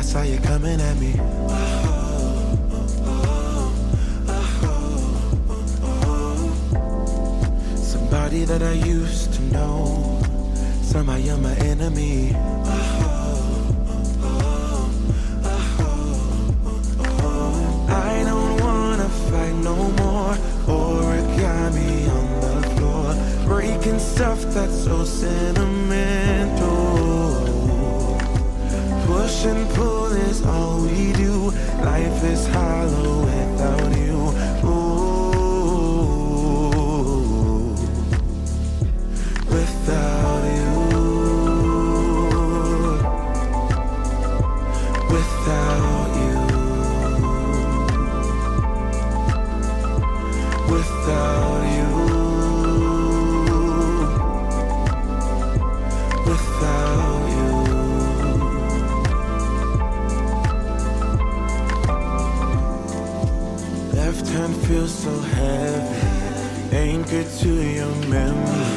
saw you coming at me. Somebody that I used to know, somehow you're my enemy. I don't wanna fight no more. Origami on the floor, breaking stuff that's so sentimental. Push and pull is all we do. Life is hollow without you. Ooh, without you, without you, without you, without you. Left hand feels so heavy, anchored to your memory.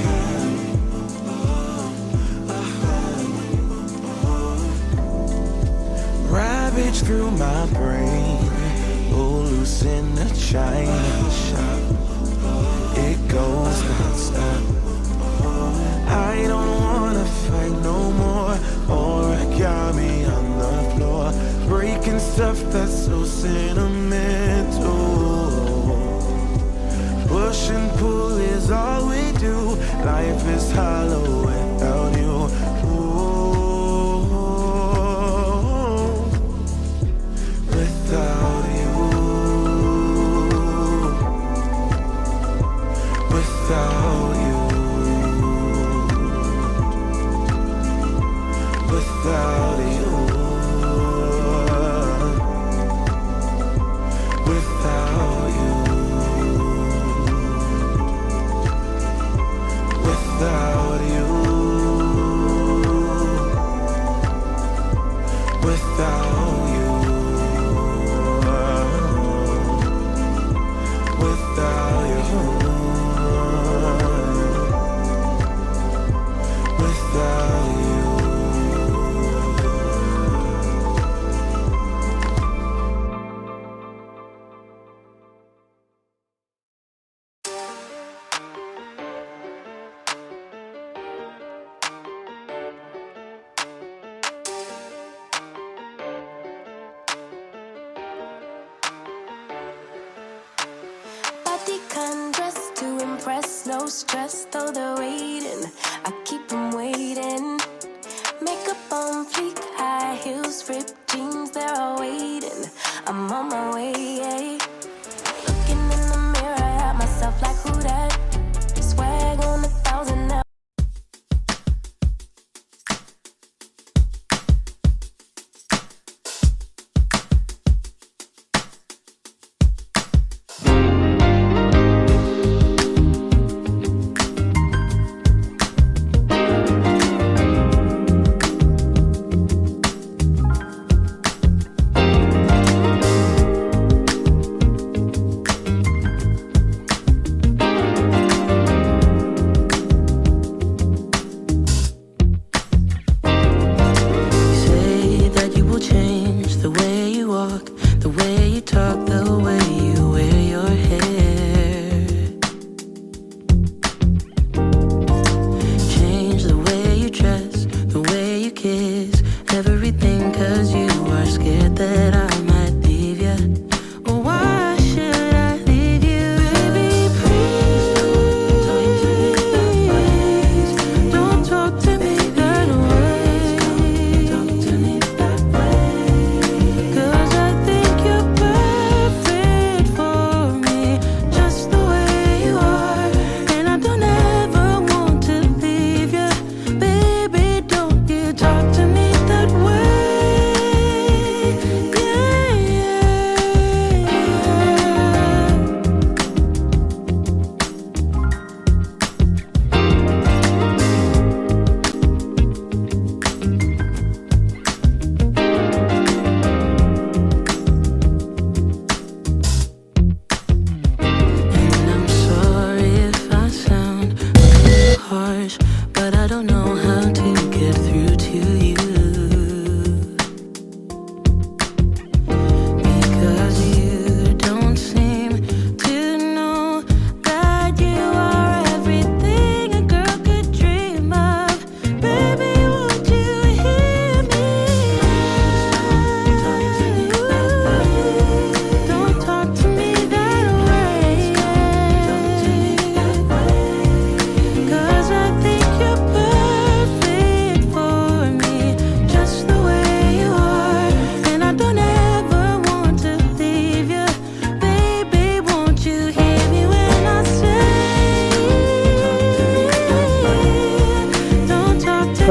Ravage through my brain, oh, loose in the china shop. It goes non-stop. I don't wanna fight no more. Origami on the floor, breaking stuff that's so sentimental. Push and pull is all we do. Life is hollow without you. Ooh, without you, without you, without you, without you, without you, without you, without you, without you. Body dress to impress, no stress, though they're waiting. I keep them waiting. Makeup on fleek, high heels, ripped jeans, they're all waiting. I'm on my way, yeah. Looking in the mirror at myself like who that? Swag on 1,000 now.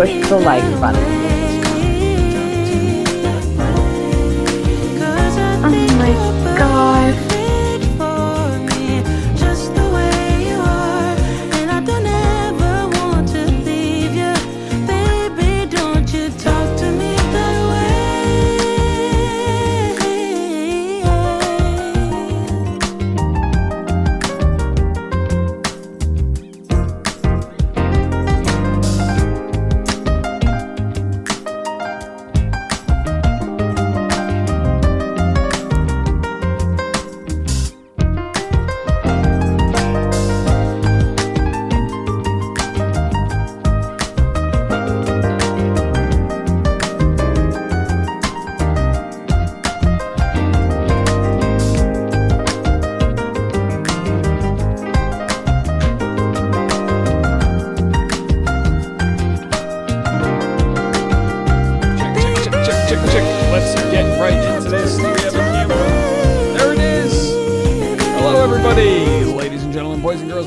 push the like button. Oh my god.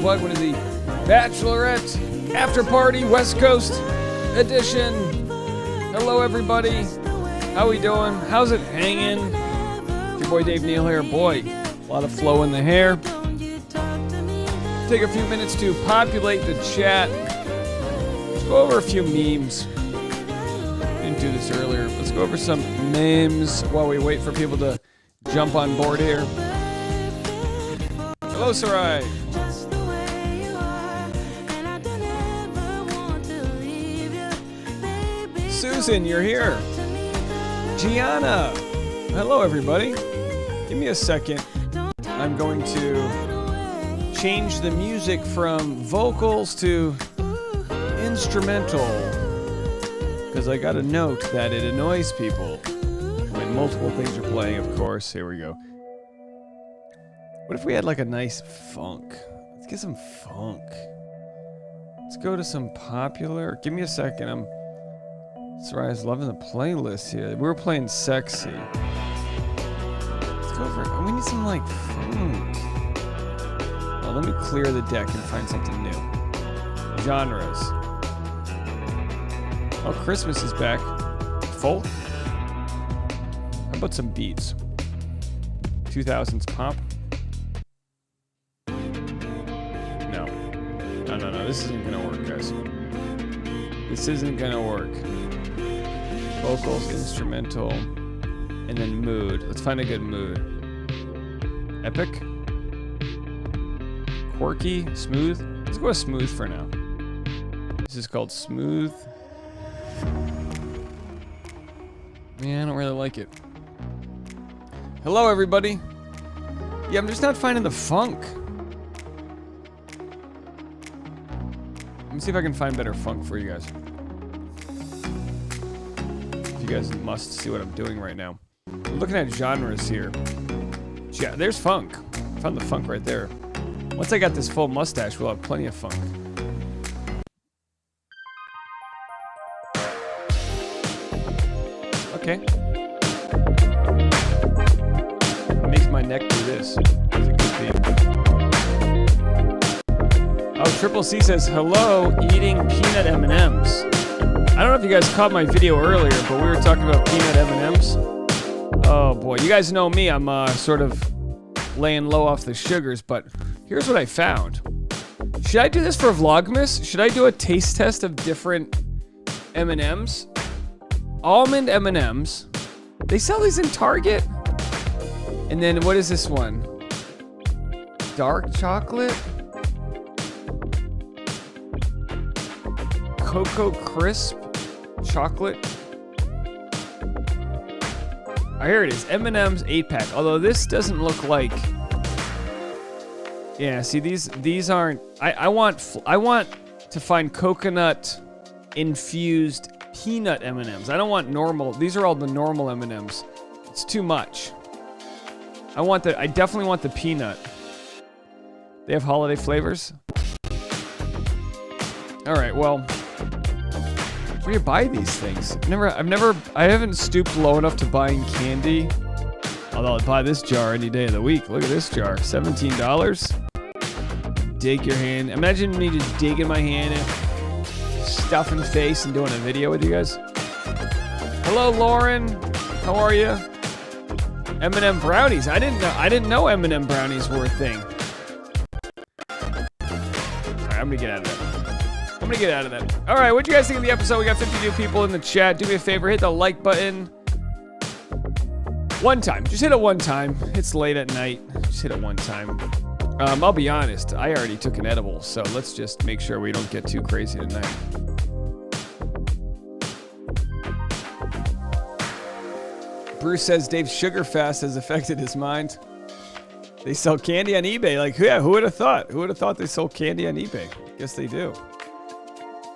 Welcome to the Bachelorette After Party West Coast Edition. Hello, everybody. How we doing? How's it hanging? It's your boy Dave Neal here. Boy, a lot of flow in the hair. Take a few minutes to populate the chat. Let's go over a few memes. Didn't do this earlier. Let's go over some memes while we wait for people to jump on board here. Hello, Sarai. Susan, you're here. Gianna. Hello, everybody. Give me a second. I'm going to change the music from vocals to instrumental, because I got a note that it annoys people when multiple things are playing, of course. Here we go. What if we had like a nice funk? Let's get some funk. Let's go to some popular. Give me a second. Sarai's loving the playlist here. We were playing sexy. Let's go for. We need some like funk. Well, let me clear the deck and find something new. Genres. Oh, Christmas is back. Folk? How about some beats? 2000s pop? No. No. This isn't gonna work, guys. This isn't gonna work. Vocals, instrumental, and then mood. Let's find a good mood. Epic? Quirky? Smooth? Let's go with smooth for now. This is called smooth. Yeah, I don't really like it. Hello, everybody. Yeah, I'm just not finding the funk. Let me see if I can find better funk for you guys. You guys must see what I'm doing right now. I'm looking at genres here. Yeah, there's funk. I found the funk right there. Once I got this full mustache, we'll have plenty of funk. Okay. It makes my neck do this. It's a good theme. Oh, Triple C says, hello, eating peanut M&Ms. I don't know if you guys caught my video earlier, but we were talking about peanut M&Ms. Oh boy, you guys know me. I'm sort of laying low off the sugars, but here's what I found. Should I do this for Vlogmas? Should I do a taste test of different M&Ms? Almond M&Ms. They sell these in Target. And then what is this one? Dark chocolate? Cocoa Crisp chocolate. Oh, here it is. M&M's 8-pack. Although this doesn't look like. Yeah, see these aren't. I want to find coconut infused peanut M&Ms. I don't want normal. These are all the normal M&Ms. It's too much. I definitely want the peanut. They have holiday flavors. All right, well. Where do you buy these things? I haven't stooped low enough to buying candy. Although I'd buy this jar any day of the week. Look at this jar, $17. Dig your hand. Imagine me just digging my hand in, stuffing face and doing a video with you guys. Hello, Lauren. How are you? M&M brownies. I didn't know M&M brownies were a thing. All right, I'm gonna get out of that. All right, what'd you guys think of the episode? We got 52 people in the chat. Do me a favor, hit the like button. One time. Just hit it one time. It's late at night. Just hit it one time. I'll be honest. I already took an edible, so let's just make sure we don't get too crazy tonight. Bruce says Dave's sugar fast has affected his mind. They sell candy on eBay. Like, yeah, who would have thought? Who would have thought they sold candy on eBay? Guess they do.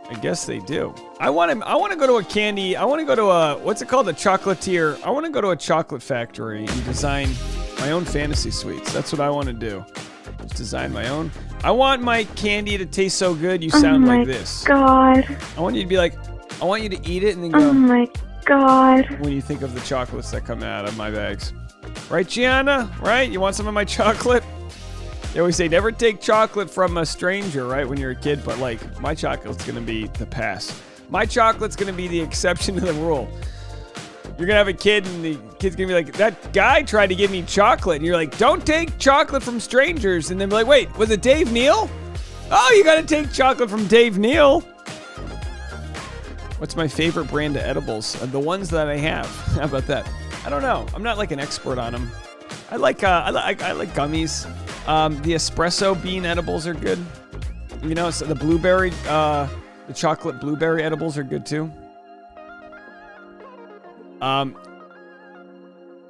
I guess they do. I want to go to a candy. I want to go to a, what's it called? A chocolatier. I want to go to a chocolate factory and design my own fantasy sweets. That's what I want to do. Just design my own. I want my candy to taste so good you sound like this. Oh my god. I want you to be like, I want you to eat it and then go. Oh my god. When you think of the chocolates that come out of my bags. Right, Gianna? Right? You want some of my chocolate? They always say never take chocolate from a stranger, right, when you're a kid, but like my chocolate's gonna be the pass. My chocolate's gonna be the exception to the rule. You're gonna have a kid and the kid's gonna be like, that guy tried to give me chocolate. And you're like, don't take chocolate from strangers. And then be like, wait, was it Dave Neal? Oh, you gotta take chocolate from Dave Neal. What's my favorite brand of edibles? The ones that I have. How about that? I don't know. I'm not like an expert on them. I like gummies. The espresso bean edibles are good. You know, so the blueberry, the chocolate blueberry edibles are good too.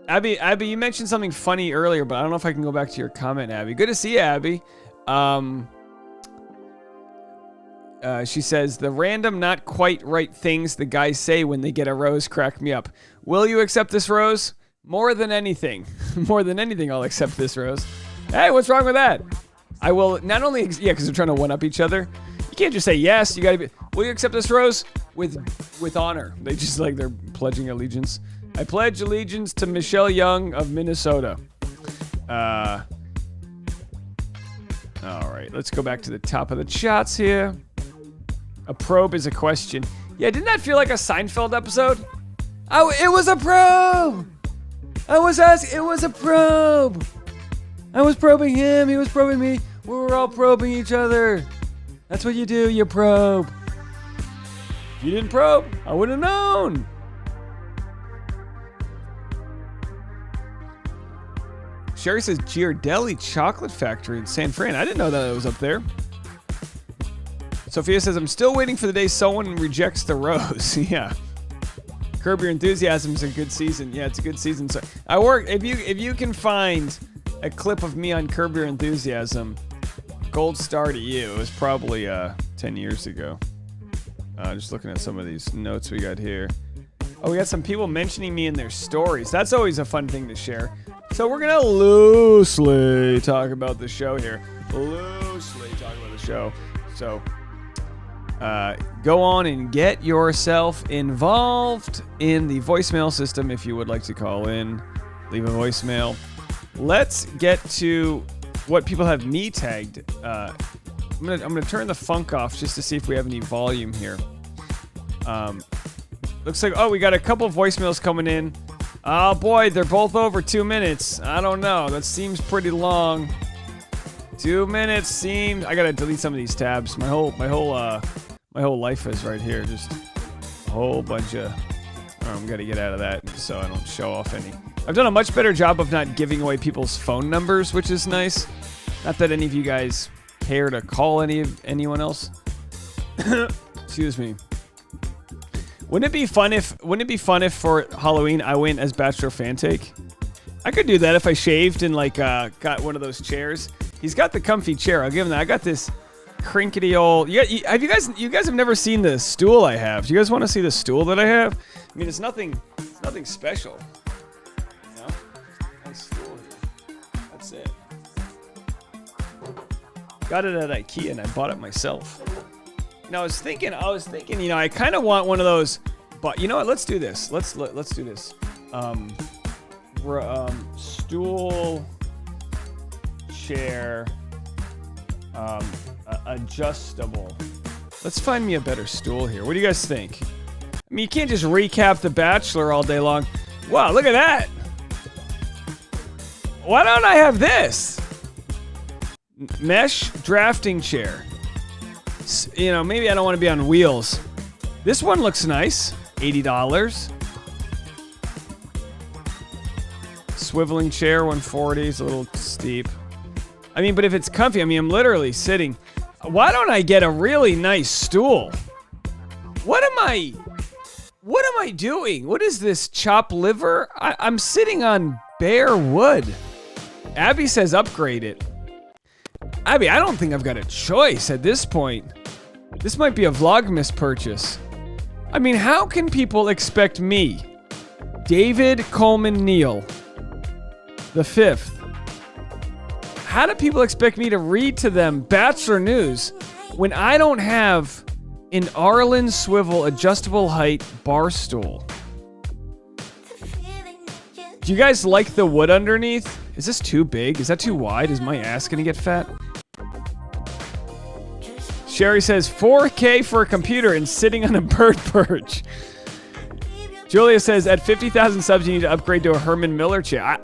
Abby, you mentioned something funny earlier, but I don't know if I can go back to your comment, Abby. Good to see you, Abby. She says, the random not quite right things the guys say when they get a rose crack me up. Will you accept this rose? More than anything. More than anything, I'll accept this rose. Hey, what's wrong with that? I will not only, yeah, because they're trying to one-up each other. You can't just say yes. You gotta be, will you accept this rose? With honor. They just like, they're pledging allegiance. I pledge allegiance to Michelle Young of Minnesota. All right, let's go back to the top of the chats here. A probe is a question. Yeah, didn't that feel like a Seinfeld episode? Oh, it was a probe! I was asking, it was a probe! I was probing him, he was probing me. We were all probing each other. That's what you do, you probe. If you didn't probe, I would have known. Sherry says Giardelli Chocolate Factory in San Fran. I didn't know that it was up there. Sophia says, I'm still waiting for the day someone rejects the rose. Yeah. Curb Your Enthusiasm is a good season. Yeah, it's a good season. So I work, if you can find a clip of me on Curb Your Enthusiasm, gold star to you. It was probably 10 years ago. Just looking at some of these notes we got here. Oh, we got some people mentioning me in their stories. That's always a fun thing to share. So we're gonna loosely talk about the show here. Loosely talk about the show. So go on and get yourself involved in the voicemail system if you would like to call in. Leave a voicemail. Let's get to what people have me tagged. I'm gonna turn the funk off just to see if we have any volume here. Looks like, oh, we got a couple voicemails coming in. Oh boy, they're both over 2 minutes. I don't know. That seems pretty long. 2 minutes seems. I gotta delete some of these tabs. My whole life is right here. Just a whole bunch of. I'm gonna get out of that so I don't show off any. I've done a much better job of not giving away people's phone numbers, which is nice. Not that any of you guys care to call anyone else. Excuse me. Wouldn't it be fun if for Halloween I went as Bachelor Fantake? I could do that if I shaved and like got one of those chairs. He's got the comfy chair. I'll give him that. I got this crinkety old. You guys have never seen the stool I have. Do you guys want to see the stool that I have? I mean, it's nothing special. You know? Nice stool here. That's it. Got it at IKEA and I bought it myself. Now I was thinking, you know, I kind of want one of those, but you know what? Let's do this. Let's do this. Stool, chair, adjustable. Let's find me a better stool here. What do you guys think? I mean, you can't just recap The Bachelor all day long. Wow, look at that. Why don't I have this? Mesh drafting chair. You know, maybe I don't want to be on wheels. This one looks nice. $80. Swiveling chair, $140. It's a little steep. I mean, but if it's comfy, I mean, I'm literally sitting. Why don't I get a really nice stool? What am I doing? What is this, chopped liver? I'm sitting on bare wood. Abby says upgrade it. Abby, I don't think I've got a choice at this point. This might be a Vlogmas purchase. I mean, how can people expect me, David Coleman Neal, the 5th, how do people expect me to read to them Bachelor News when I don't have an Arlen swivel adjustable height bar stool? Do you guys like the wood underneath? Is this too big? Is that too wide? Is my ass gonna get fat? Sherry says 4K for a computer and sitting on a bird perch. Julia says at 50,000 subs you need to upgrade to a Herman Miller chair.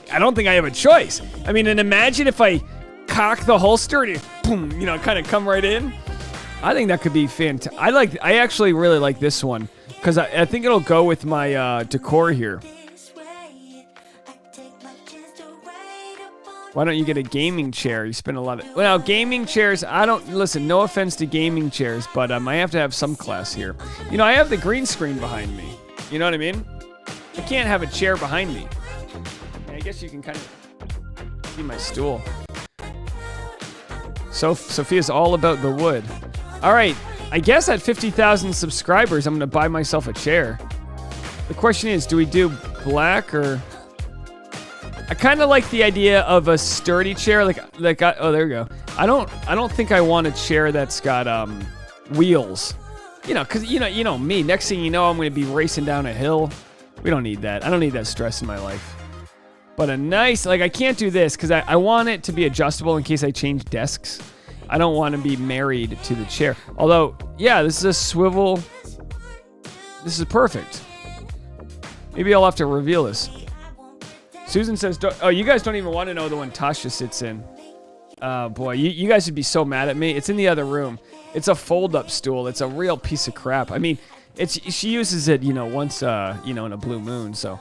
I don't think I have a choice. I mean, and imagine if I cock the holster and it, boom, you know, kind of come right in. I think that could be fantastic. I actually really like this one because I think it'll go with my decor here. Why don't you get a gaming chair? You spend a lot of... Well, gaming chairs, listen, no offense to gaming chairs, but I have to have some class here. You know, I have the green screen behind me. You know what I mean? I can't have a chair behind me. I guess you can kind of see my stool. So Sophia's all about the wood. All right, I guess at 50,000 subscribers, I'm going to buy myself a chair. The question is, do we do black or... I kind of like the idea of a sturdy chair, oh, there we go. I don't think I want a chair that's got wheels, you know, because you know me. Next thing you know, I'm going to be racing down a hill. We don't need that. I don't need that stress in my life. But a nice, I can't do this because I want it to be adjustable in case I change desks. I don't want to be married to the chair. Although, yeah, this is a swivel. This is perfect. Maybe I'll have to reveal this. Susan says, oh, you guys don't even want to know the one Tasha sits in. Boy, you guys would be so mad at me. It's in the other room. It's a fold-up stool. It's a real piece of crap. I mean, she uses it, once, in a blue moon. So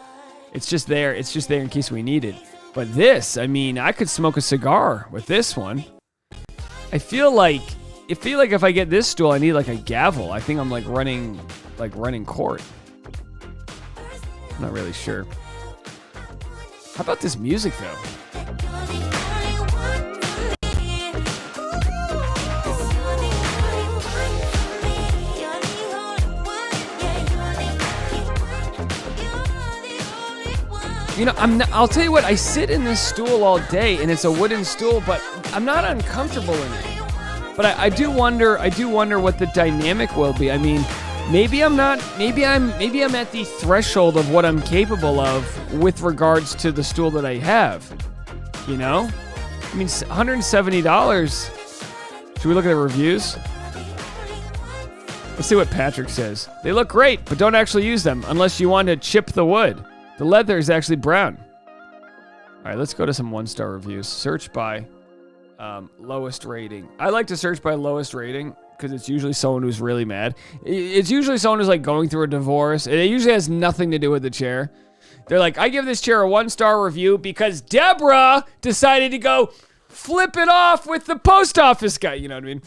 it's just there. It's just there in case we need it. But this, I mean, I could smoke a cigar with this one. I feel like if I get this stool, I need a gavel. I think I'm running court. I'm not really sure. How about this music, though? I'll tell you what, I sit in this stool all day, and it's a wooden stool, but I'm not uncomfortable in it. But I do wonder what the dynamic will be. I mean, maybe I'm at the threshold of what I'm capable of with regards to the stool that I have. I mean, $170. Should we look at the reviews? Let's see what Patrick says. They look great, but don't actually use them unless you want to chip the wood. The leather is actually brown. All right, let's go to some one-star reviews. Search by lowest rating. I like to search by lowest rating because it's usually someone who's really mad. It's usually someone who's going through a divorce. It usually has nothing to do with the chair. They're like, I give this chair a 1-star review because Deborah decided to go flip it off with the post office guy. You know what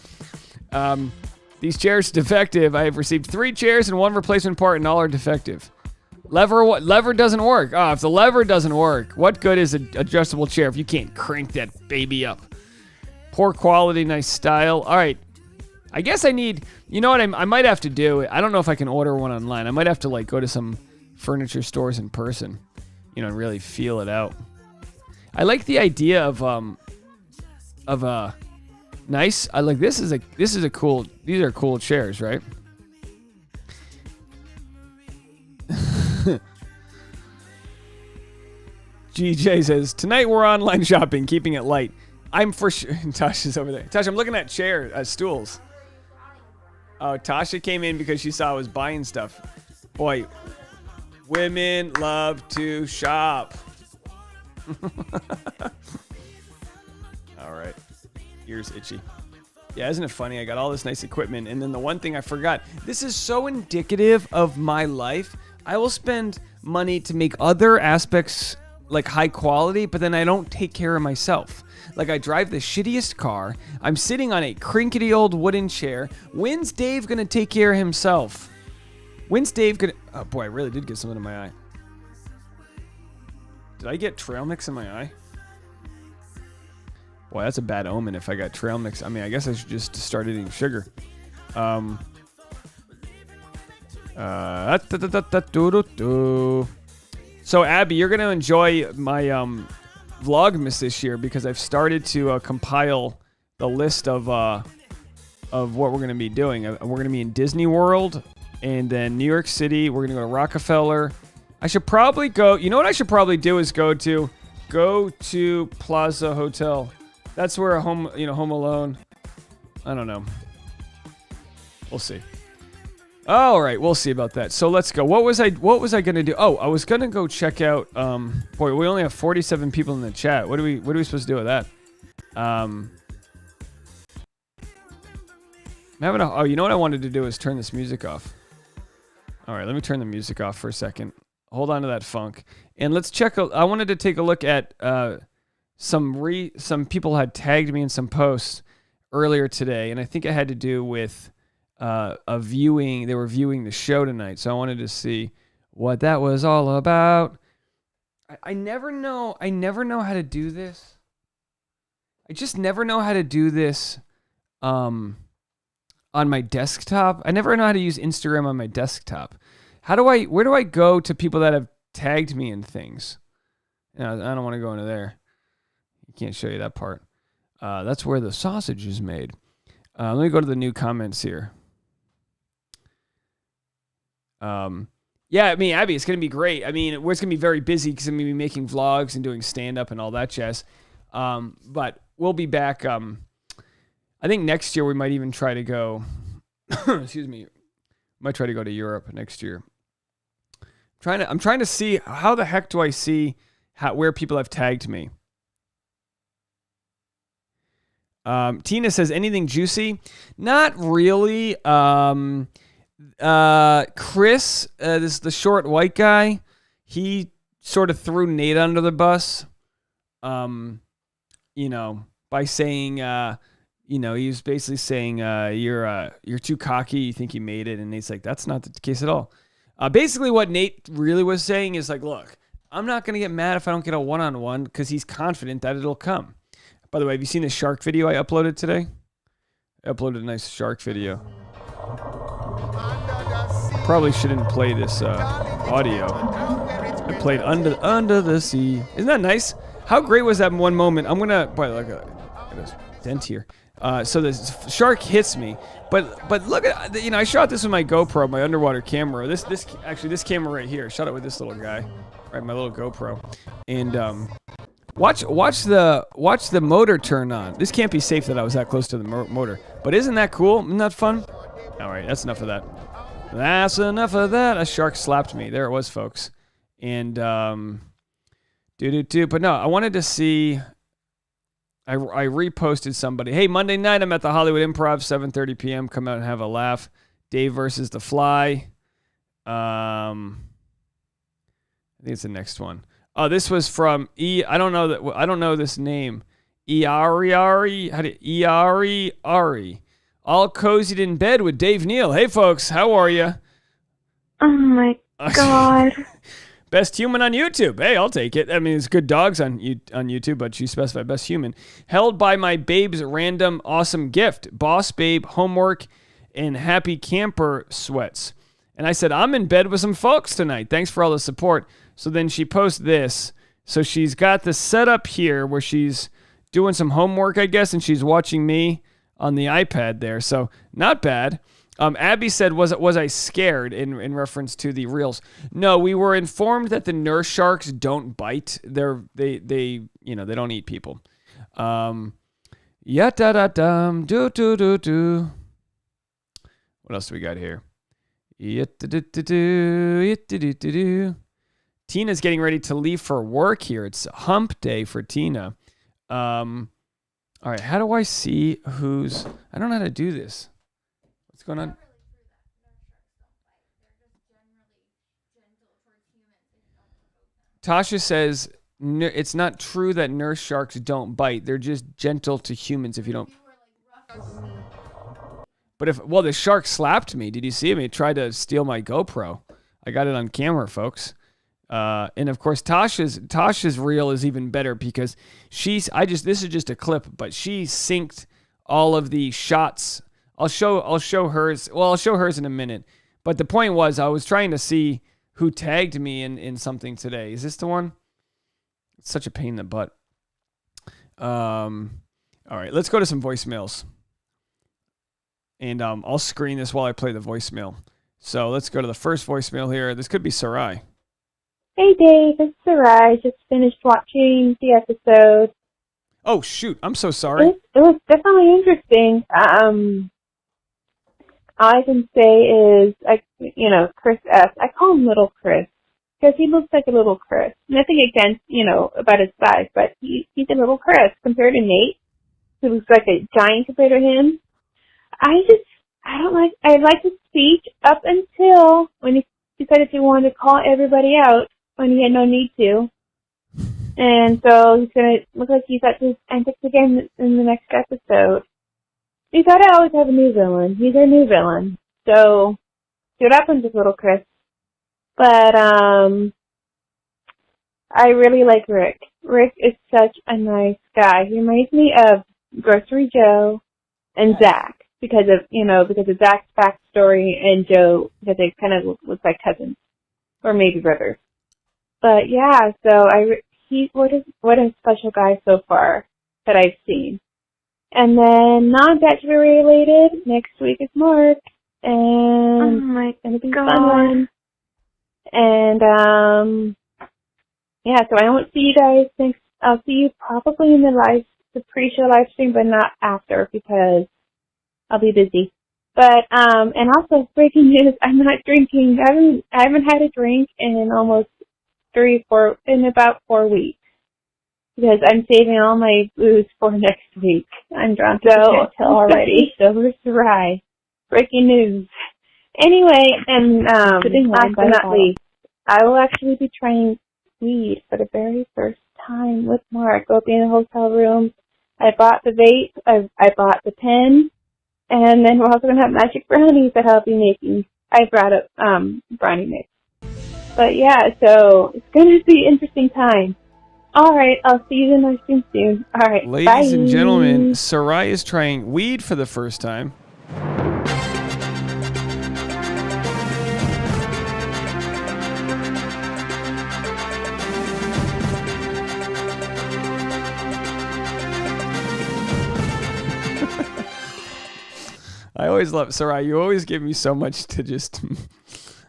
I mean? These chairs defective. I have received 3 chairs and 1 replacement part, and all are defective. Lever doesn't work. Oh, if the lever doesn't work, what good is an adjustable chair if you can't crank that baby up? Poor quality, nice style. All right. I guess I need, you know what I might have to do? I don't know if I can order one online. I might have to go to some furniture stores in person, and really feel it out. I like the idea of nice. I like this is a cool. These are cool chairs, right? GJ says, tonight we're online shopping, keeping it light. I'm for sure. Tasha's over there. Tasha, I'm looking at stools. Oh, Tasha came in because she saw I was buying stuff. Boy, women love to shop. All right. Ears itchy. Yeah, isn't it funny? I got all this nice equipment, and then the one thing I forgot. This is so indicative of my life. I will spend money to make other aspects like high quality, but then I don't take care of myself. Like, I drive the shittiest car. I'm sitting on a crinkety old wooden chair. When's Dave gonna take care of himself? When's Dave gonna... Oh, boy, I really did get something in my eye. Did I get trail mix in my eye? Boy, that's a bad omen if I got trail mix. I mean, I guess I should just start eating sugar. So, Abby, you're gonna enjoy my... Vlogmas this year because I've started to compile the list of what we're going to be doing. We're going to be in Disney World and then New York City. We're going to go to Rockefeller. I should probably go. You know what I should probably do is go to Plaza Hotel. That's where Home Alone. I don't know. We'll see. All right, we'll see about that. So let's go. What was I gonna do? Oh, I was gonna go check out. Boy, we only have 47 people in the chat. What are we supposed to do with that? I'm having a. Oh, you know what I wanted to do is turn this music off. All right, let me turn the music off for a second. Hold on to that funk, and let's check. I wanted to take a look at some people had tagged me in some posts earlier today, and I think it had to do with. A viewing. They were viewing the show tonight, so I wanted to see what that was all about. I never know how to do this. I just never know how to do this on my desktop. I never know how to use Instagram on my desktop. Where do I go to people that have tagged me in things? I don't want to go into there. You can't show you that part. That's where the sausage is made. Let me go to the new comments here. Yeah, I mean, Abby, it's going to be great. I mean, it's going to be very busy because I'm going to be making vlogs and doing stand-up and all that jazz. But we'll be back. I think next year we might even try to go, excuse me, might try to go to Europe next year. I'm trying to see how the heck do I see where people have tagged me. Tina says, anything juicy? Not really. Chris, this is the short white guy. He sort of threw Nate under the bus. By saying, he was basically saying, you're too cocky. You think you made it. And Nate's like, that's not the case at all. Basically what Nate really was saying is like, look, I'm not going to get mad if I don't get a one-on-one because he's confident that it'll come. By the way, have you seen the shark video I uploaded today? I uploaded a nice shark video. Probably shouldn't play this audio. I played Under the Sea. Isn't that nice? How great was that one moment? I'm gonna look at this dent here. So the shark hits me, but look at I shot this with my GoPro, my underwater camera. This camera right here. I shot it with this little guy, right? My little GoPro, and watch the motor turn on. This can't be safe that I was that close to the motor, but isn't that cool? Isn't that fun? All right, that's enough of that. That's enough of that. A shark slapped me. There it was, folks. And but no, I wanted to see. I reposted somebody. Hey, Monday night I'm at the Hollywood Improv, 7:30 p.m. Come out and have a laugh. Dave versus the Fly. I think it's the next one. Oh, this was from I don't know this name. Iari. All cozied in bed with Dave Neal. Hey, folks, how are you? Oh, my God. Best human on YouTube. Hey, I'll take it. I mean, it's good dogs on YouTube, but you specify best human. Held by my babe's random awesome gift. Boss babe, homework, and happy camper sweats. And I said, I'm in bed with some folks tonight. Thanks for all the support. So then she posts this. So she's got the setup here where she's doing some homework, I guess, and she's watching me on the iPad there, so not bad. Abby said, was I scared in reference to the reels? No, we were informed that the nurse sharks don't bite. They don't eat people. What What else do we got here? Tina's getting ready to leave for work here. It's hump day for Tina. All right, how do I see who's... I don't know how to do this. What's going on? Tasha says it's not true that nurse sharks don't bite. They're just gentle to humans if you don't... But the shark slapped me. Did you see him? He tried to steal my GoPro. I got it on camera, folks. And of course, Tasha's reel is even better because this is just a clip, but she synced all of the shots. I'll show hers. Well, I'll show hers in a minute. But the point was, I was trying to see who tagged me in something today. Is this the one? It's such a pain in the butt. All right, let's go to some voicemails. And I'll screen this while I play the voicemail. So let's go to the first voicemail here. This could be Sarai. Hey, Dave. It's Sarai. Just finished watching the episode. Oh, shoot. I'm so sorry. It was definitely interesting. All I can say is, Chris S. I call him Little Chris because he looks like a little Chris. Nothing against, about his size, but he's a little Chris compared to Nate, who looks like a giant compared to him. I like his speech up until when he decided he wanted to call everybody out when he had no need to. And so he's going to look like he's at his antics again in the next episode. We thought I always have a new villain. He's our new villain. So, see what happens with little Chris. But, I really like Rick. Rick is such a nice guy. He reminds me of Grocery Joe and Zach. Because of Zach's backstory and Joe, because they kind of look like cousins. Or maybe brothers. But yeah, so what a special guy so far that I've seen. And then non-Bachelor related, next week is Mark. And it'll be a fun one. And yeah, so I won't see you guys next. I'll see you probably in the pre-show live stream, but not after because I'll be busy. But and also breaking news, I'm not drinking. I haven't had a drink in almost about 4 weeks because I'm saving all my booze for next week. I'm drunk already. So we're dry. Breaking news. Anyway, and last but not least, I will actually be trying weed for the very first time with Mark. We'll be in a hotel room. I bought the vape. I bought the pen. And then we're also going to have magic brownies that I'll be making. I brought up brownie mix. But yeah, so it's going to be an interesting time. All right, I'll see you in the stream soon. All right, ladies bye. and gentlemen, Sarai is trying weed for the first time. I always love Sarai. You always give me so much to just,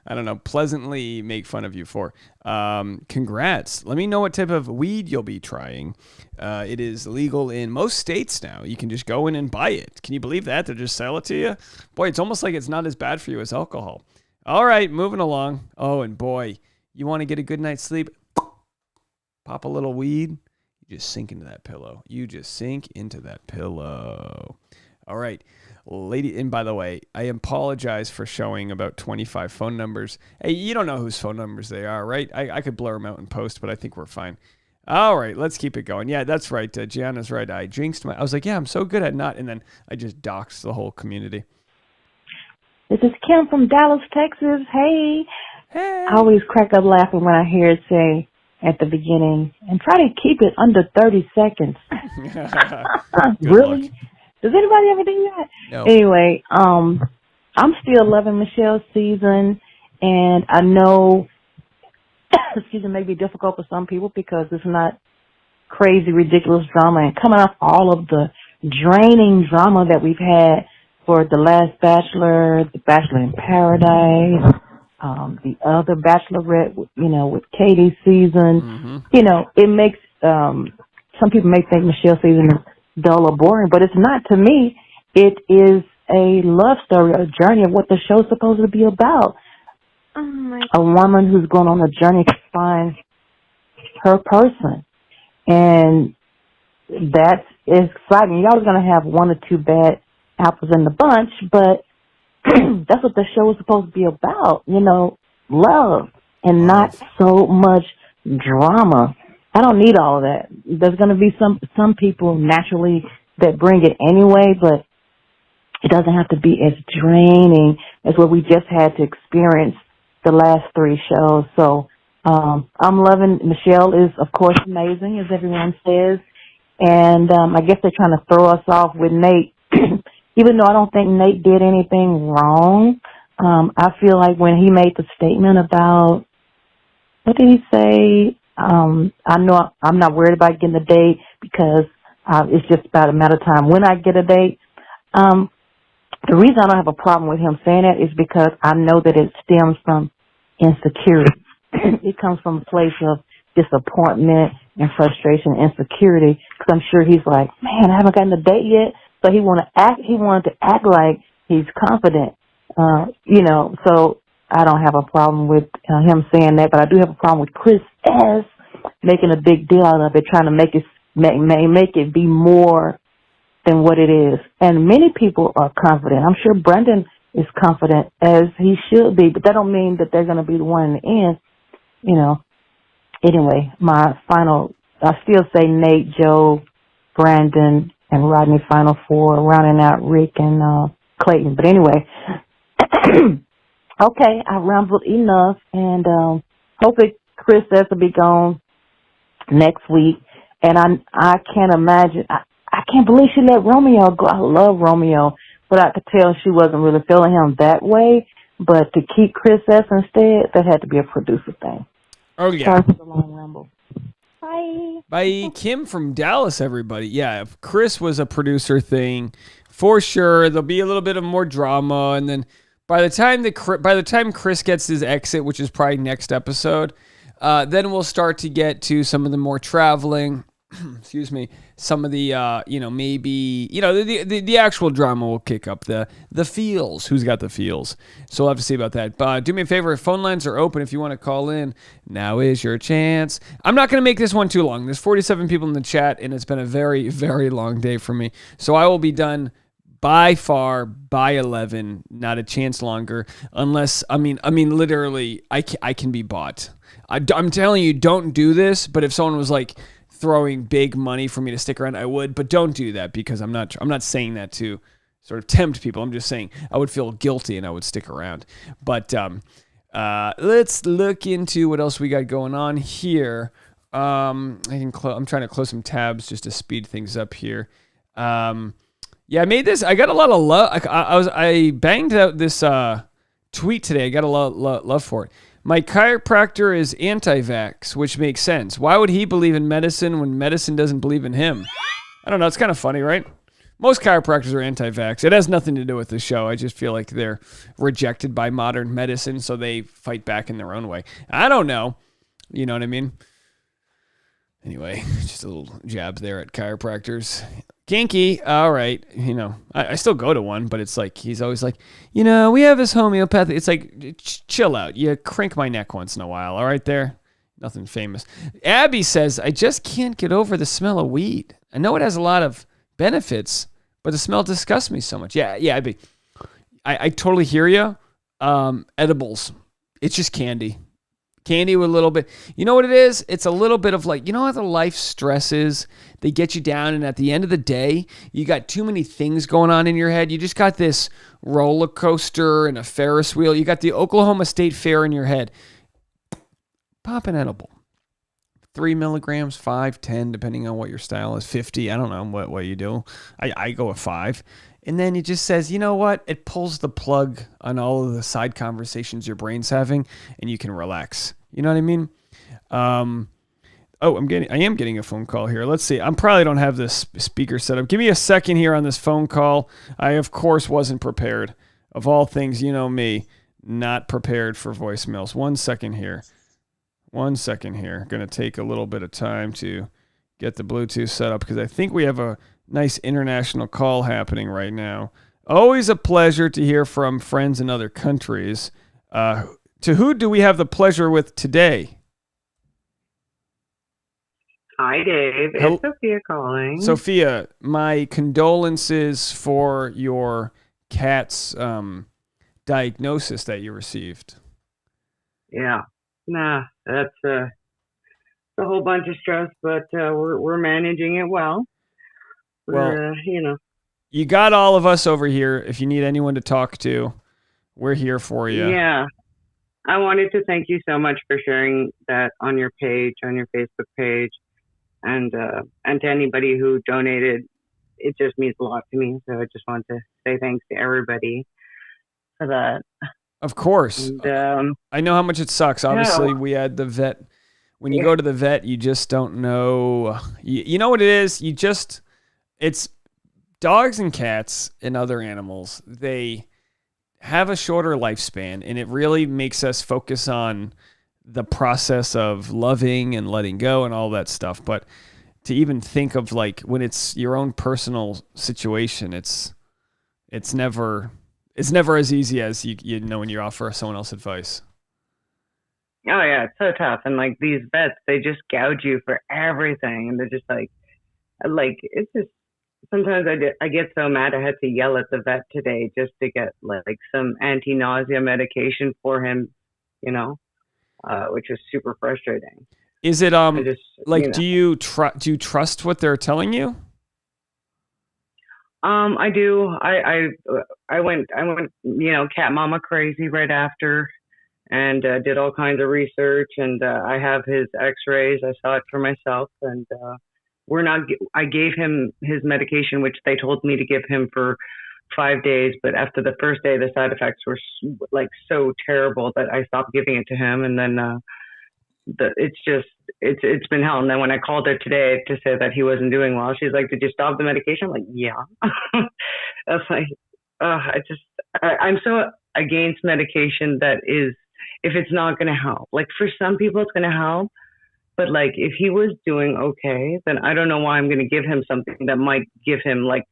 I don't know, pleasantly make fun of you for. Congrats. Let me know what type of weed you'll be trying. It is legal in most states now. You can just go in and buy it. Can you believe that? They'll just sell it to you? Boy, it's almost like it's not as bad for you as alcohol. All right, moving along. Oh, and boy, you want to get a good night's sleep? Pop a little weed. You just sink into that pillow. All right. Lady, and by the way, I apologize for showing about 25 phone numbers. Hey, you don't know whose phone numbers they are, right? I could blur them out in post, but I think we're fine. All right, let's keep it going. Yeah, that's right. Gianna's right. I jinxed I was like, yeah, I'm so good at not, and then I just doxed the whole community. This is Kim from Dallas, Texas. Hey. Hey. I always crack up laughing when I hear it say at the beginning, and try to keep it under 30 seconds. Really? Luck. Does anybody ever do that? No. Anyway, I'm still loving Michelle's season, and I know season may be difficult for some people because it's not crazy, ridiculous drama, and coming off all of the draining drama that we've had for the last Bachelor, the Bachelor in Paradise, the other Bachelorette, with Katie's season. Mm-hmm. It makes some people may think Michelle's season is dull or boring, but it's not to me. It is a love story, a journey of what the show's supposed to be about. Oh my. A woman who's going on a journey to find her person. And that's exciting. Y'all are going to have one or two bad apples in the bunch, but that's what the show is supposed to be about, you know, love and not so much drama. I don't need all of that. There's going to be some people naturally that bring it anyway, but it doesn't have to be as draining as what we just had to experience the last 3 shows. So I'm loving. Michelle is, of course, amazing, as everyone says. And I guess they're trying to throw us off with Nate, even though I don't think Nate did anything wrong. I feel like when he made the statement about, what did he say? I know I'm not worried about getting a date because it's just about a matter of time when I get a date. The reason I don't have a problem with him saying that is because I know that it stems from insecurity. It comes from a place of disappointment and frustration and insecurity, because I'm sure he's like, man, I haven't gotten a date yet. So he wanted to act like he's confident, you know, so I don't have a problem with him saying that, but I do have a problem with Chris S. making a big deal out of it, trying to make it be more than what it is. And many people are confident. I'm sure Brendan is confident, as he should be, but that don't mean that they're going to be the one in the end, you know. Anyway, I still say Nate, Joe, Brandon, and Rodney, final 4, rounding out Rick and Clayton. But anyway, okay, I rambled enough, and hopefully Chris S will be gone next week. And I can't imagine, I can't believe she let Romeo go. I love Romeo, but I could tell she wasn't really feeling him that way. But to keep Chris S instead, that had to be a producer thing. Oh, yeah. Sorry for the long ramble. Bye. By Kim from Dallas, everybody. Yeah, if Chris was a producer thing, for sure, there'll be a little bit of more drama. And then by the time Chris gets his exit, which is probably next episode, then we'll start to get to some of the more traveling, excuse me, some of the, maybe, the actual drama will kick up, the feels. Who's got the feels? So we'll have to see about that. But do me a favor, phone lines are open if you want to call in. Now is your chance. I'm not going to make this one too long. There's 47 people in the chat, and it's been a very, very long day for me. So I will be done by far by 11, not a chance longer, unless, literally, I can be bought. I'm telling you, don't do this, but if someone was like throwing big money for me to stick around, I would, but don't do that, because I'm not saying that to sort of tempt people. I'm just saying I would feel guilty and I would stick around. But let's look into what else we got going on here. I'm trying to close some tabs just to speed things up here. Yeah, I made this. I got a lot of love. I banged out this tweet today. I got a lot of love for it. My chiropractor is anti-vax, which makes sense. Why would he believe in medicine when medicine doesn't believe in him? I don't know. It's kind of funny, right? Most chiropractors are anti-vax. It has nothing to do with the show. I just feel like they're rejected by modern medicine, so they fight back in their own way. I don't know. You know what I mean? Anyway, just a little jabs there at chiropractors. Kinky, all right. I still go to one, but it's like, he's always like, we have this homeopathy. It's like, chill out. You crank my neck once in a while, all right there? Nothing famous. Abby says, I just can't get over the smell of weed. I know it has a lot of benefits, but the smell disgusts me so much. Yeah, Abby. I totally hear you. Edibles. It's just candy. Candy with a little bit. You know what it is? It's a little bit of like, how the life stresses, they get you down, and at the end of the day, you got too many things going on in your head. You just got this roller coaster and a Ferris wheel. You got the Oklahoma State Fair in your head. Pop an edible. 3 milligrams, 5, 10, depending on what your style is. 50, I don't know what you do. I go with 5. And then it just says, you know what? It pulls the plug on all of the side conversations your brain's having, and you can relax. You know what I mean? I am getting a phone call here. Let's see. I probably don't have this speaker set up. Give me a second here on this phone call. I, of course, wasn't prepared. Of all things, you know me, not prepared for voicemails. 1 second here. Going to take a little bit of time to get the Bluetooth set up, because I think we have a nice international call happening right now. Always a pleasure to hear from friends in other countries. To who do we have the pleasure with today? Hi, Dave. It's Sophia calling. Sophia, my condolences for your cat's diagnosis that you received. Yeah. Nah, that's a whole bunch of stress, but we're managing it well. Well, you got all of us over here. If you need anyone to talk to, we're here for you. Yeah. I wanted to thank you so much for sharing that on your page, on your Facebook page, and to anybody who donated. It just means a lot to me. So I just want to say thanks to everybody for that. Of course. And, I know how much it sucks. Obviously, we had the vet. When you go to the vet, you just don't know. You know what it is? It's dogs and cats and other animals. They have a shorter lifespan, and it really makes us focus on the process of loving and letting go and all that stuff. But to even think of like when it's your own personal situation, it's never as easy as you know when you offer someone else advice. Oh yeah, it's so tough. And like these vets, they just gouge you for everything, and they're just like it's just. Sometimes I get so mad I had to yell at the vet today just to get like some anti-nausea medication for him, which was super frustrating. Is it do you trust what they're telling you? I do. I went cat mama crazy right after, and did all kinds of research, and I have his X-rays. I saw it for myself, and I gave him his medication, which they told me to give him for 5 days. But after the first day, the side effects were like so terrible that I stopped giving it to him. And then it's been hell. And then when I called her today to say that he wasn't doing well, she's like, "Did you stop the medication?" I'm like, "Yeah." That's like, I'm so against medication that is, if it's not going to help. Like for some people, it's going to help. But like, if he was doing okay, then I don't know why I'm going to give him something that might give him like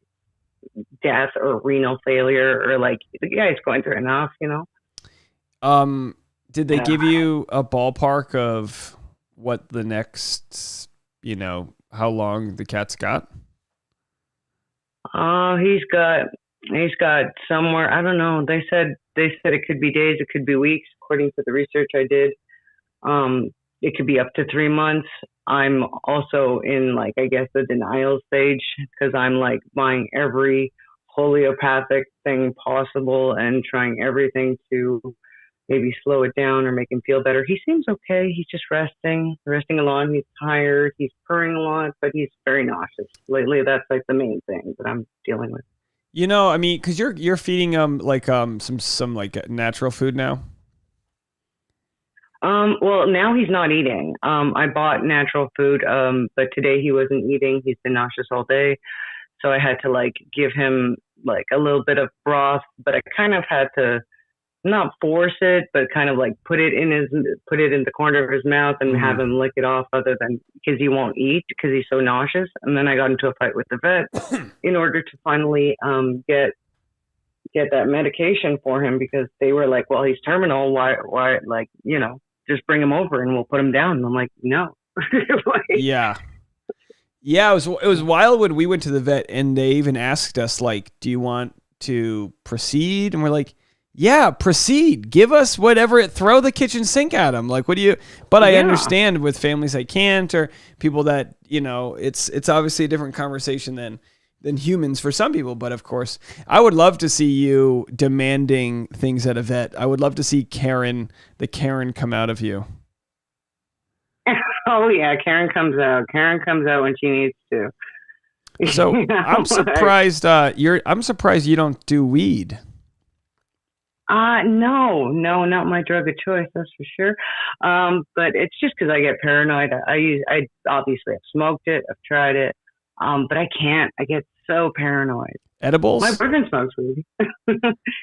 death or renal failure, or like the guy's going through enough, Did they give you a ballpark of what the next, how long the cat's got? He's got somewhere. I don't know. They said it could be days, it could be weeks, according to the research I did. It could be up to 3 months. I'm also in the denial stage because I'm like buying every homeopathic thing possible and trying everything to maybe slow it down or make him feel better. He seems okay. He's just resting a lot. He's tired. He's purring a lot, but he's very nauseous. Lately, that's like the main thing that I'm dealing with. Because you're feeding him some like natural food now. Well, now he's not eating. I bought natural food, but today he wasn't eating. He's been nauseous all day. So I had to give him a little bit of broth, but I kind of had to not force it, but kind of put it in the corner of his mouth and have him lick it off, other than because he won't eat because he's so nauseous. And then I got into a fight with the vet in order to finally, get that medication for him, because they were like, "Well, he's terminal. Why, just bring him over and we'll put him down." And I'm like, "No." Yeah. It was wild when we went to the vet and they even asked us, "Do you want to proceed?" And we're like, "Yeah, proceed. Give us whatever. Throw the kitchen sink at him. What do you?" But I understand with families that can't, or people that, it's obviously a different conversation than humans for some people. But of course, I would love to see you demanding things at a vet. I would love to see the Karen come out of you. Oh yeah, Karen comes out. Karen comes out when she needs to. So I'm surprised. I'm surprised you don't do weed. No, not my drug of choice, that's for sure. But it's just because I get paranoid. I obviously have smoked it, I've tried it, but I can't. I get so paranoid. Edibles? My boyfriend smokes weed.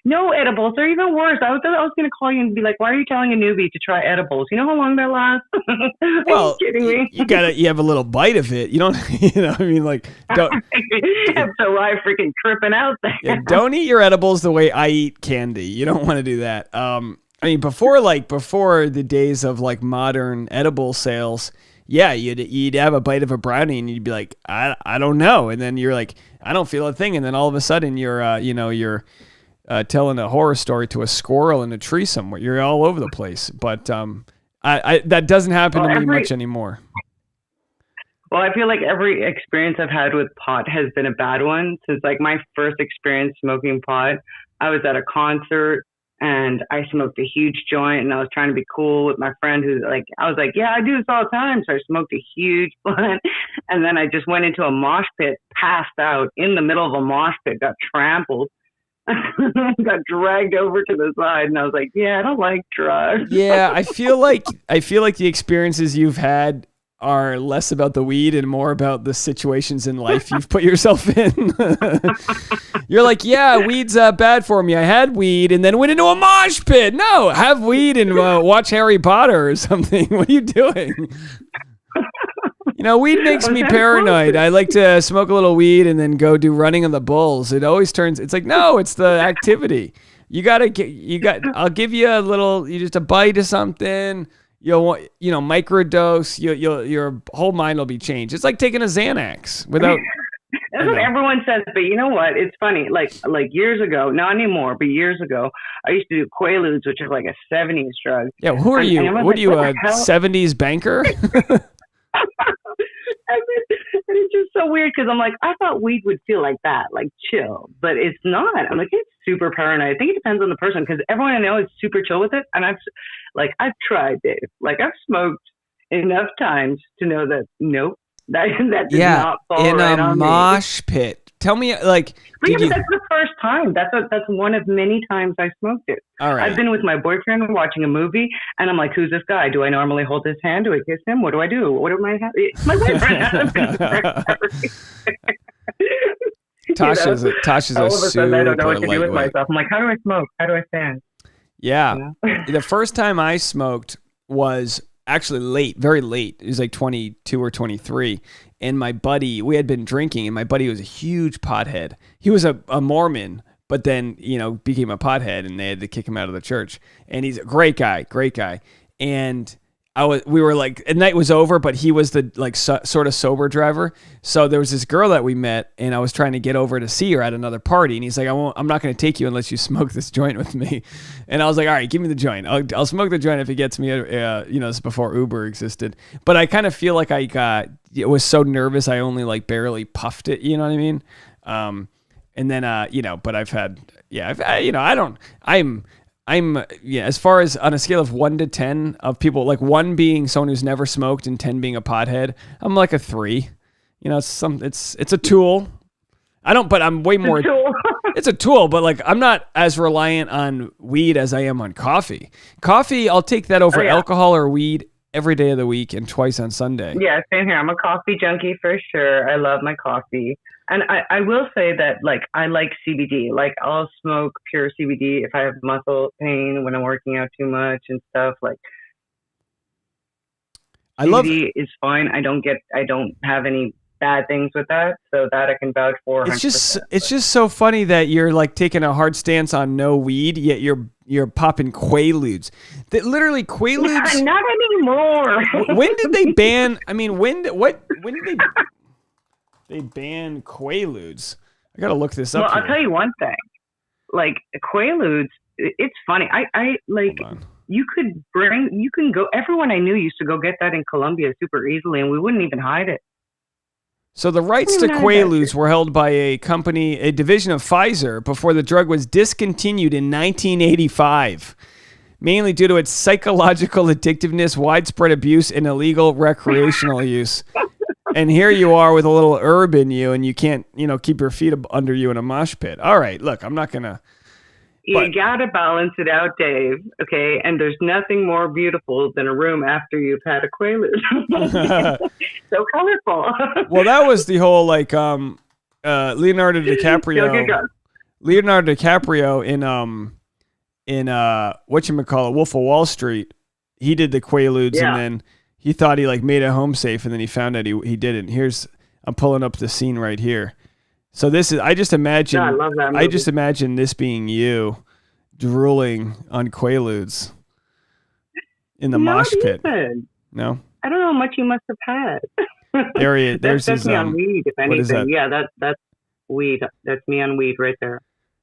No edibles. They're even worse. I was going to call you and be like, why are you telling a newbie to try edibles? You know how long that lasts? Well, are you kidding me? you have a little bite of it. You don't, I mean, like, don't. So I freaking tripping out there. Yeah, don't eat your edibles the way I eat candy. You don't want to do that. I mean, before the days of like modern edible sales, yeah, you'd have a bite of a brownie and you'd be like, I don't know, and then you're like, I don't feel a thing, and then all of a sudden you're telling a horror story to a squirrel in a tree somewhere. You're all over the place, but that doesn't happen to me much anymore. Well, I feel like every experience I've had with pot has been a bad one. Since like my first experience smoking pot, I was at a concert and I smoked a huge joint and I was trying to be cool with my friend who's like, I was like, yeah, I do this all the time. So I smoked a huge blunt and then I just went into a mosh pit, passed out in the middle of a mosh pit, got trampled, got dragged over to the side. And I was like, yeah, I don't like drugs. Yeah, I feel like the experiences you've had are less about the weed and more about the situations in life you've put yourself in. You're like, yeah, weed's bad for me. I had weed and then went into a mosh pit. No, have weed and watch Harry Potter or something. What are you doing? Weed makes me paranoid. I like to smoke a little weed and then go do running on the bulls. It always turns, it's like, no, it's the activity. I'll give you just a bite of something. You'll microdose. Your whole mind will be changed. It's like taking a Xanax without. That's what everyone says, but you know what? It's funny. Like years ago, not anymore, but years ago, I used to do Quaaludes, which is like a '70s drug. Yeah, who are you? What are you, a '70s banker? And it's just so weird because I'm like, I thought weed would feel like that, like chill, but it's not. I'm like, it's super paranoid. I think it depends on the person because everyone I know is super chill with it, and I've tried, Dave. Like I've smoked enough times to know that nope, that does not fall in right a on mosh pit. Tell me, like, that's the first time. That's one of many times I smoked it. All right. I've been with my boyfriend watching a movie, and I'm like, "Who's this guy? Do I normally hold his hand? Do I kiss him? What do I do? What am I? It's my boyfriend." Tasha's all of a sudden, I don't know what to do with lightweight. myself. I'm like, "How do I smoke? How do I stand?" Yeah, the first time I smoked was actually late, very late. It was like 22 or 23. And my buddy, we had been drinking, and my buddy was a huge pothead. He was a Mormon, but then, became a pothead, and they had to kick him out of the church. And he's a great guy. And we were like, the night was over, but he was the sort of sober driver. So there was this girl that we met, and I was trying to get over to see her at another party. And he's like, I'm not going to take you unless you smoke this joint with me. And I was like, all right, give me the joint. I'll smoke the joint if it gets me, this is before Uber existed. But I kind of feel like it was so nervous. I only barely puffed it. You know what I mean? And then, but I've had, as far as on a scale of 1 to 10 of people, like 1 being someone who's never smoked and 10 being a pothead, I'm like a 3. It's a tool. But I'm way more. It's a tool, but I'm not as reliant on weed as I am on coffee. Coffee, I'll take that over alcohol or weed every day of the week and twice on Sunday. Yeah, same here. I'm a coffee junkie for sure. I love my coffee. And I will say that, I like CBD. I'll smoke pure CBD if I have muscle pain when I'm working out too much and stuff. CBD is fine. I don't have any bad things with that, so that I can vouch for. 100%. It's just so funny that you're taking a hard stance on no weed, yet you're popping Quaaludes. That literally Quaaludes. Not anymore. When did they ban? I mean, when did they? They ban Quaaludes. I gotta look this up. Well, I'll tell you one thing. Quaaludes, it's funny. I you can go. Everyone I knew used to go get that in Colombia super easily, and we wouldn't even hide it. So the rights to Quaaludes were held by a division of Pfizer before the drug was discontinued in 1985, mainly due to its psychological addictiveness, widespread abuse, and illegal recreational use. And here you are with a little herb in you, and you can't, keep your feet under you in a mosh pit. All right, look, I'm not gonna. You gotta balance it out, Dave. Okay, and there's nothing more beautiful than a room after you've had a Quaalude. So colorful. Well, that was the whole Leonardo Still good guys. DiCaprio in whatchamacallit, Wolf of Wall Street, he did the Quaaludes and then he thought he like made it home safe and then he found out he didn't. I'm pulling up the scene right here. So this is I just imagine I love that movie. I just imagine this being you drooling on Quaaludes in the mosh pit. Even. No? I don't know how much you must have had. There he is. There's that's his me on weed, if anything. what is that? Yeah, that's weed. That's me on weed right there.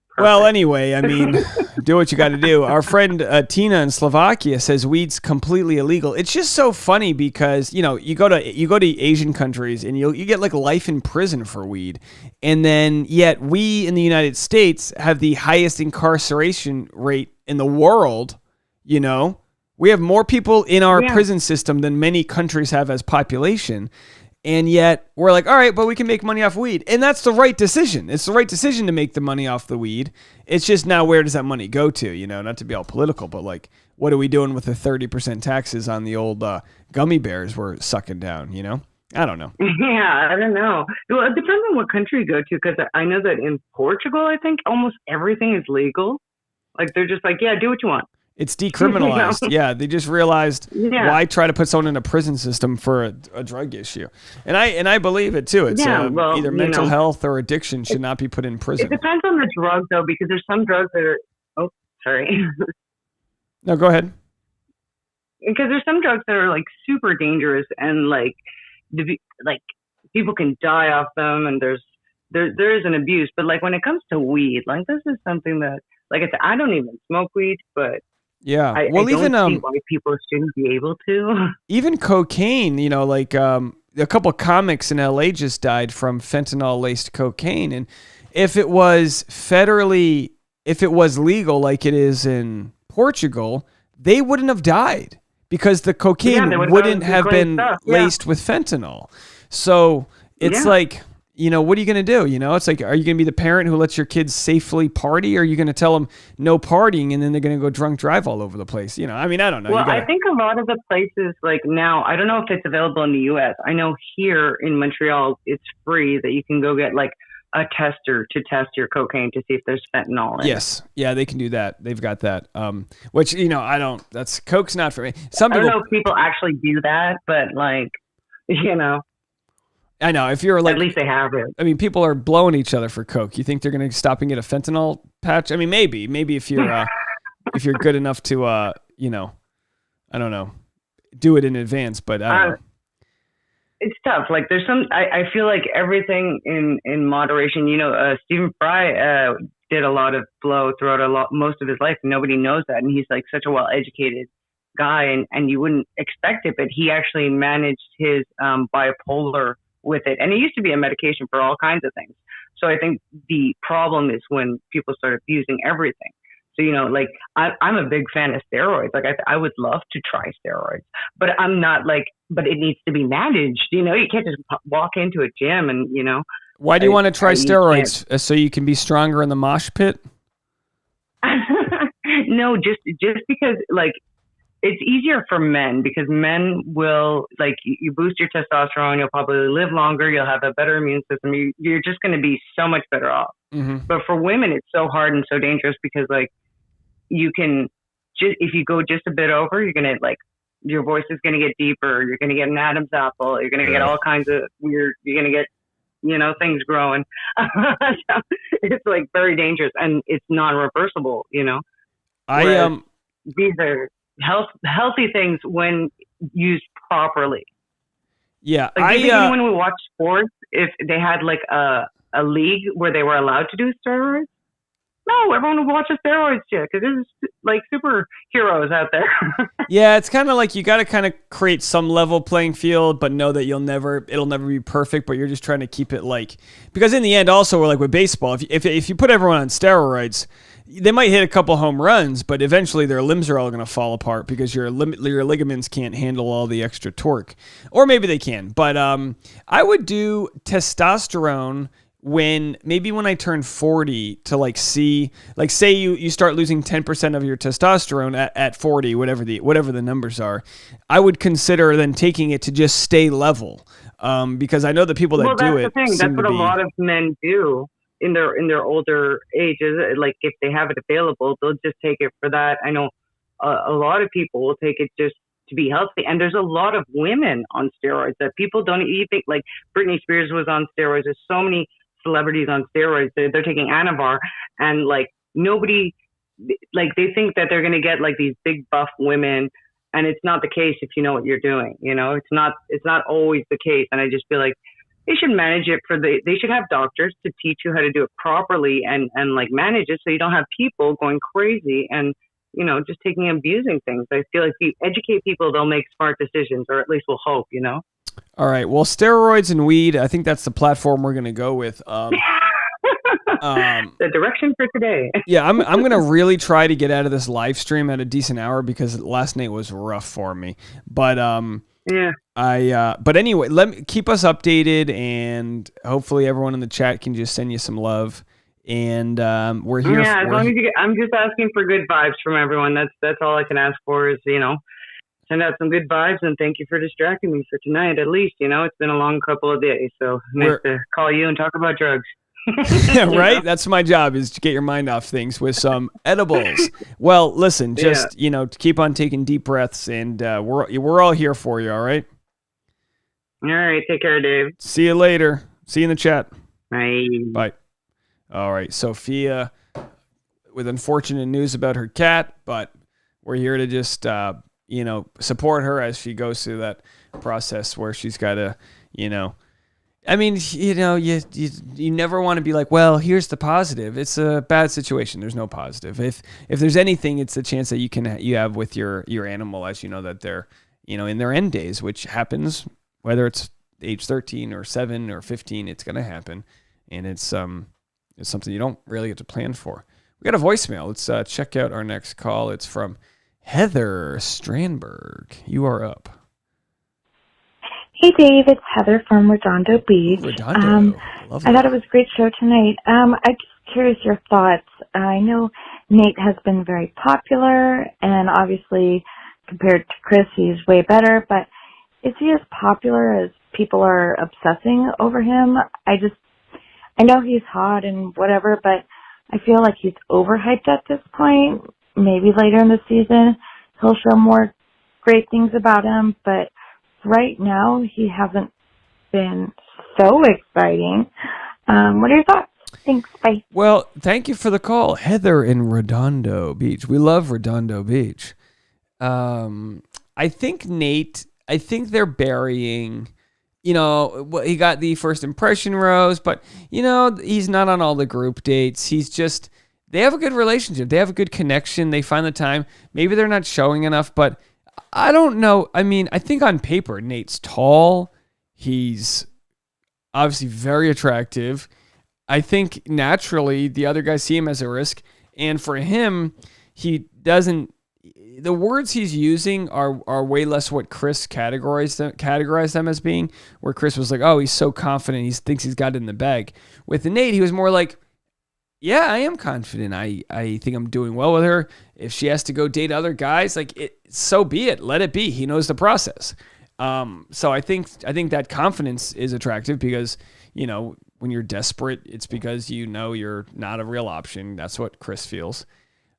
Perfect. Well, anyway, I mean, do what you got to do. Our friend Tina in Slovakia says weed's completely illegal. It's just so funny because you go to Asian countries and you get like life in prison for weed, and then yet we in the United States have the highest incarceration rate in the world. We have more people in our prison system than many countries have as population. And yet we're like, all right, but we can make money off weed. And that's the right decision. It's the right decision to make the money off the weed. It's just now where does that money go to? Not to be all political, but like, what are we doing with the 30% taxes on the old gummy bears we're sucking down, I don't know. Yeah, I don't know. Well, it depends on what country you go to, because I know that in Portugal, I think almost everything is legal. Like, they're just like, yeah, do what you want. It's decriminalized. Yeah, they just realized why try to put someone in a prison system for a drug issue, and I believe it too. It's either mental health or addiction should not be put in prison. It depends on the drug though, because there's some drugs that are. Oh, sorry. No, go ahead. Because there's some drugs that are like super dangerous and like people can die off them, and there is an abuse. But like when it comes to weed, like this is something that like I don't even smoke weed, but. Yeah, I don't see why people shouldn't be able to. Even cocaine, a couple of comics in LA just died from fentanyl-laced cocaine, and if it was legal like it is in Portugal, they wouldn't have died because the cocaine wouldn't have been laced with fentanyl. So it's like. What are you going to do? It's like, are you going to be the parent who lets your kids safely party? Or are you going to tell them no partying and then they're going to go drunk drive all over the place? I don't know. Well, I think a lot of the places like now, I don't know if it's available in the U.S. I know here in Montreal, it's free that you can go get like a tester to test your cocaine to see if there's fentanyl in it. Yes. Yeah, they can do that. They've got that. Which, Coke's not for me. I don't know if people actually do that, but like, I know. If you're like, at least they have it. I mean, people are blowing each other for coke. You think they're going to stop and get a fentanyl patch? I mean, maybe if you're if you're good enough to I don't know, do it in advance. But I don't know. It's tough. Like there's I feel like everything in moderation. Stephen Fry did a lot of blow throughout most of his life. Nobody knows that, and he's like such a well-educated guy, and you wouldn't expect it, but he actually managed his bipolar with it, and it used to be a medication for all kinds of things. So I think the problem is when people start abusing everything. So like I'm a big fan of steroids. Like I would love to try steroids, but I'm not like. But it needs to be managed. You can't just walk into a gym and Why do you want to try steroids? So you can be stronger in the mosh pit? No, just because like. It's easier for men because men will like you boost your testosterone. You'll probably live longer. You'll have a better immune system. You're just going to be so much better off. Mm-hmm. But for women, it's so hard and so dangerous because like you can just if you go just a bit over, you're going to like your voice is going to get deeper. You're going to get an Adam's apple. You're going to get all kinds of weird. You're going to get things growing. So it's like very dangerous and it's non-reversible. These are healthy things when used properly. Yeah, like even when we watch sports, if they had like a league where they were allowed to do steroids, no, everyone would watch the steroids shit because there's like superheroes out there. Yeah, it's kind of like you got to kind of create some level playing field, but know that it'll never be perfect. But you're just trying to keep it like because in the end, also we're like with baseball, if you put everyone on steroids. They might hit a couple home runs, but eventually their limbs are all going to fall apart because your ligaments can't handle all the extra torque. Or maybe they can. But I would do testosterone when I turn 40 to like see, like say you start losing 10% of your testosterone at 40, whatever the numbers are, I would consider then taking it to just stay level. Because I know the people that do it. Well, that's the thing. That's what a lot of men do in their older ages. Like if they have it available, they'll just take it for that. I know a lot of people will take it just to be healthy. And there's a lot of women on steroids that people don't even, like Britney Spears was on steroids. There's so many celebrities on steroids. They're taking Anavar, and like nobody, like they think that they're going to get like these big buff women, and it's not the case if you know what you're doing. You know, it's not always the case. And I just feel like they should manage it they should have doctors to teach you how to do it properly and like manage it so you don't have people going crazy and, you know, just taking abusing things. I feel like if you educate people, they'll make smart decisions, or at least we'll hope, you know? All right. Well, steroids and weed, I think that's the platform we're going to go with. The direction for today. Yeah, I'm going to really try to get out of this live stream at a decent hour because last night was rough for me. But yeah. But anyway, keep us updated, and hopefully everyone in the chat can just send you some love. And we're here. Yeah, as long as I'm just asking for good vibes from everyone. That's all I can ask for is, you know, send out some good vibes, and thank you for distracting me for tonight. At least, you know, it's been a long couple of days, so nice to call you and talk about drugs. Yeah, right. That's my job, is to get your mind off things with some edibles. Well, listen, just you know, keep on taking deep breaths, and we're all here for you. All right. All right. Take care, Dave. See you later. See you in the chat. Bye. Bye. All right, Sophia, with unfortunate news about her cat, but we're here to just you know, support her as she goes through that process where she's got to, you know. I mean, you know, you never want to be like, well, here's the positive. It's a bad situation. There's no positive. If there's anything, it's the chance that you have with your animal, as you know that they're, you know, in their end days, which happens whether it's age 13 or 7 or 15, it's going to happen, and it's something you don't really get to plan for. We got a voicemail. Let's check out our next call. It's from Heather Strandberg. You are up. Hey, Dave. It's Heather from Redondo Beach. Redondo. I thought it was a great show tonight. I'm just curious your thoughts. I know Nate has been very popular, and obviously compared to Chris, he's way better, but is he as popular as people are obsessing over him? I know he's hot and whatever, but I feel like he's overhyped at this point. Maybe later in the season, he'll show more great things about him, but right now, he hasn't been so exciting. What are your thoughts? Thanks. Bye. Well, thank you for the call, Heather in Redondo Beach. We love Redondo Beach. I think they're burying, you know, he got the first impression rose, but, you know, he's not on all the group dates. They have a good relationship. They have a good connection. They find the time. Maybe they're not showing enough, but I don't know. I mean, I think on paper, Nate's tall. He's obviously very attractive. I think naturally the other guys see him as a risk. And for him, the words he's using are way less what Chris categorized them as being, where Chris was like, oh, he's so confident. He thinks he's got it in the bag. With Nate, he was more like, yeah, I am confident. I think I'm doing well with her. If she has to go date other guys, so be it. Let it be. He knows the process. So I think that confidence is attractive because, you know, when you're desperate, it's because you know you're not a real option. That's what Chris feels.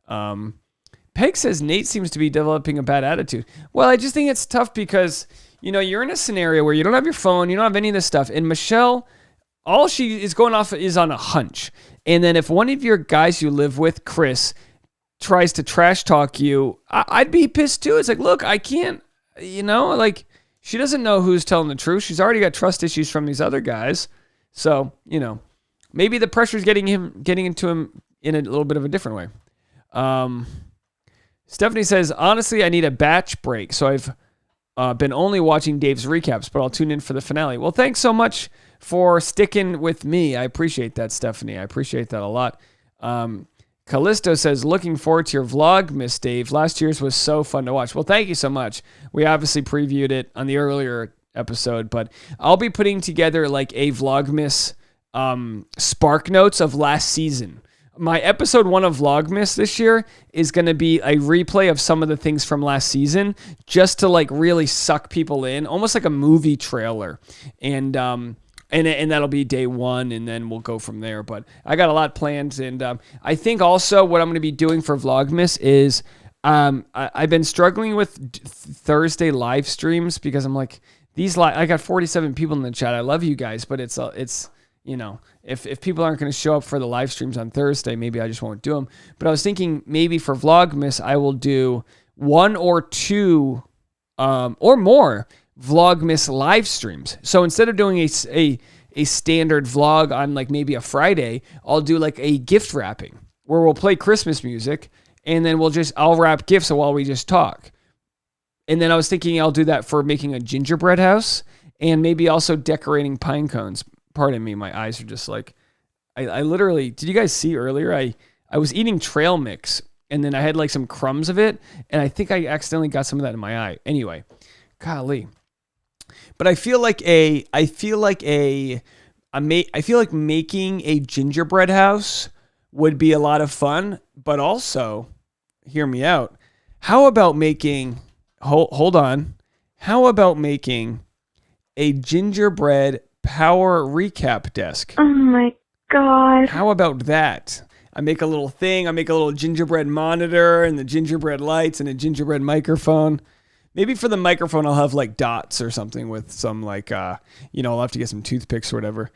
Peg says Nate seems to be developing a bad attitude. Well, I just think it's tough because, you know, you're in a scenario where you don't have your phone, you don't have any of this stuff, and Michelle, all she is going off is on a hunch. And then if one of your guys you live with, Chris, tries to trash talk you, I'd be pissed too. It's like, look, I can't, you know, like she doesn't know who's telling the truth. She's already got trust issues from these other guys. So, you know, maybe the pressure's getting into him in a little bit of a different way. Stephanie says, honestly, I need a batch break. So I've been only watching Dave's recaps, but I'll tune in for the finale. Well, thanks so much for sticking with me. I appreciate that, Stephanie. I appreciate that a lot. Callisto says, looking forward to your vlog, Miss Dave. Last year's was so fun to watch. Well, thank you so much. We obviously previewed it on the earlier episode, but I'll be putting together like a Vlogmas Spark Notes of last season. My episode 1 of Vlogmas this year is going to be a replay of some of the things from last season, just to like really suck people in, almost like a movie trailer. And that'll be day 1, and then we'll go from there. But I got a lot planned, and I think also what I'm going to be doing for Vlogmas is I've been struggling with Thursday live streams because I'm like, I got 47 people in the chat. I love you guys, but it's you know, if people aren't going to show up for the live streams on Thursday, maybe I just won't do them. But I was thinking maybe for Vlogmas, I will do 1 or 2 or more Vlogmas live streams. So instead of doing a standard vlog on like maybe a Friday, I'll do like a gift wrapping where we'll play Christmas music, and then I'll wrap gifts while we just talk. And then I was thinking I'll do that for making a gingerbread house and maybe also decorating pine cones. Pardon me, my eyes are just like, I literally, did you guys see earlier? I was eating trail mix, and then I had like some crumbs of it, and I think I accidentally got some of that in my eye. Anyway, golly. But I feel like making a gingerbread house would be a lot of fun, but also, hear me out. How about making, hold on. How about making a gingerbread power recap desk? Oh my God. How about that? I make a little thing. I make a little gingerbread monitor and the gingerbread lights and a gingerbread microphone. Maybe for the microphone, I'll have like dots or something with some like, I'll have to get some toothpicks or whatever.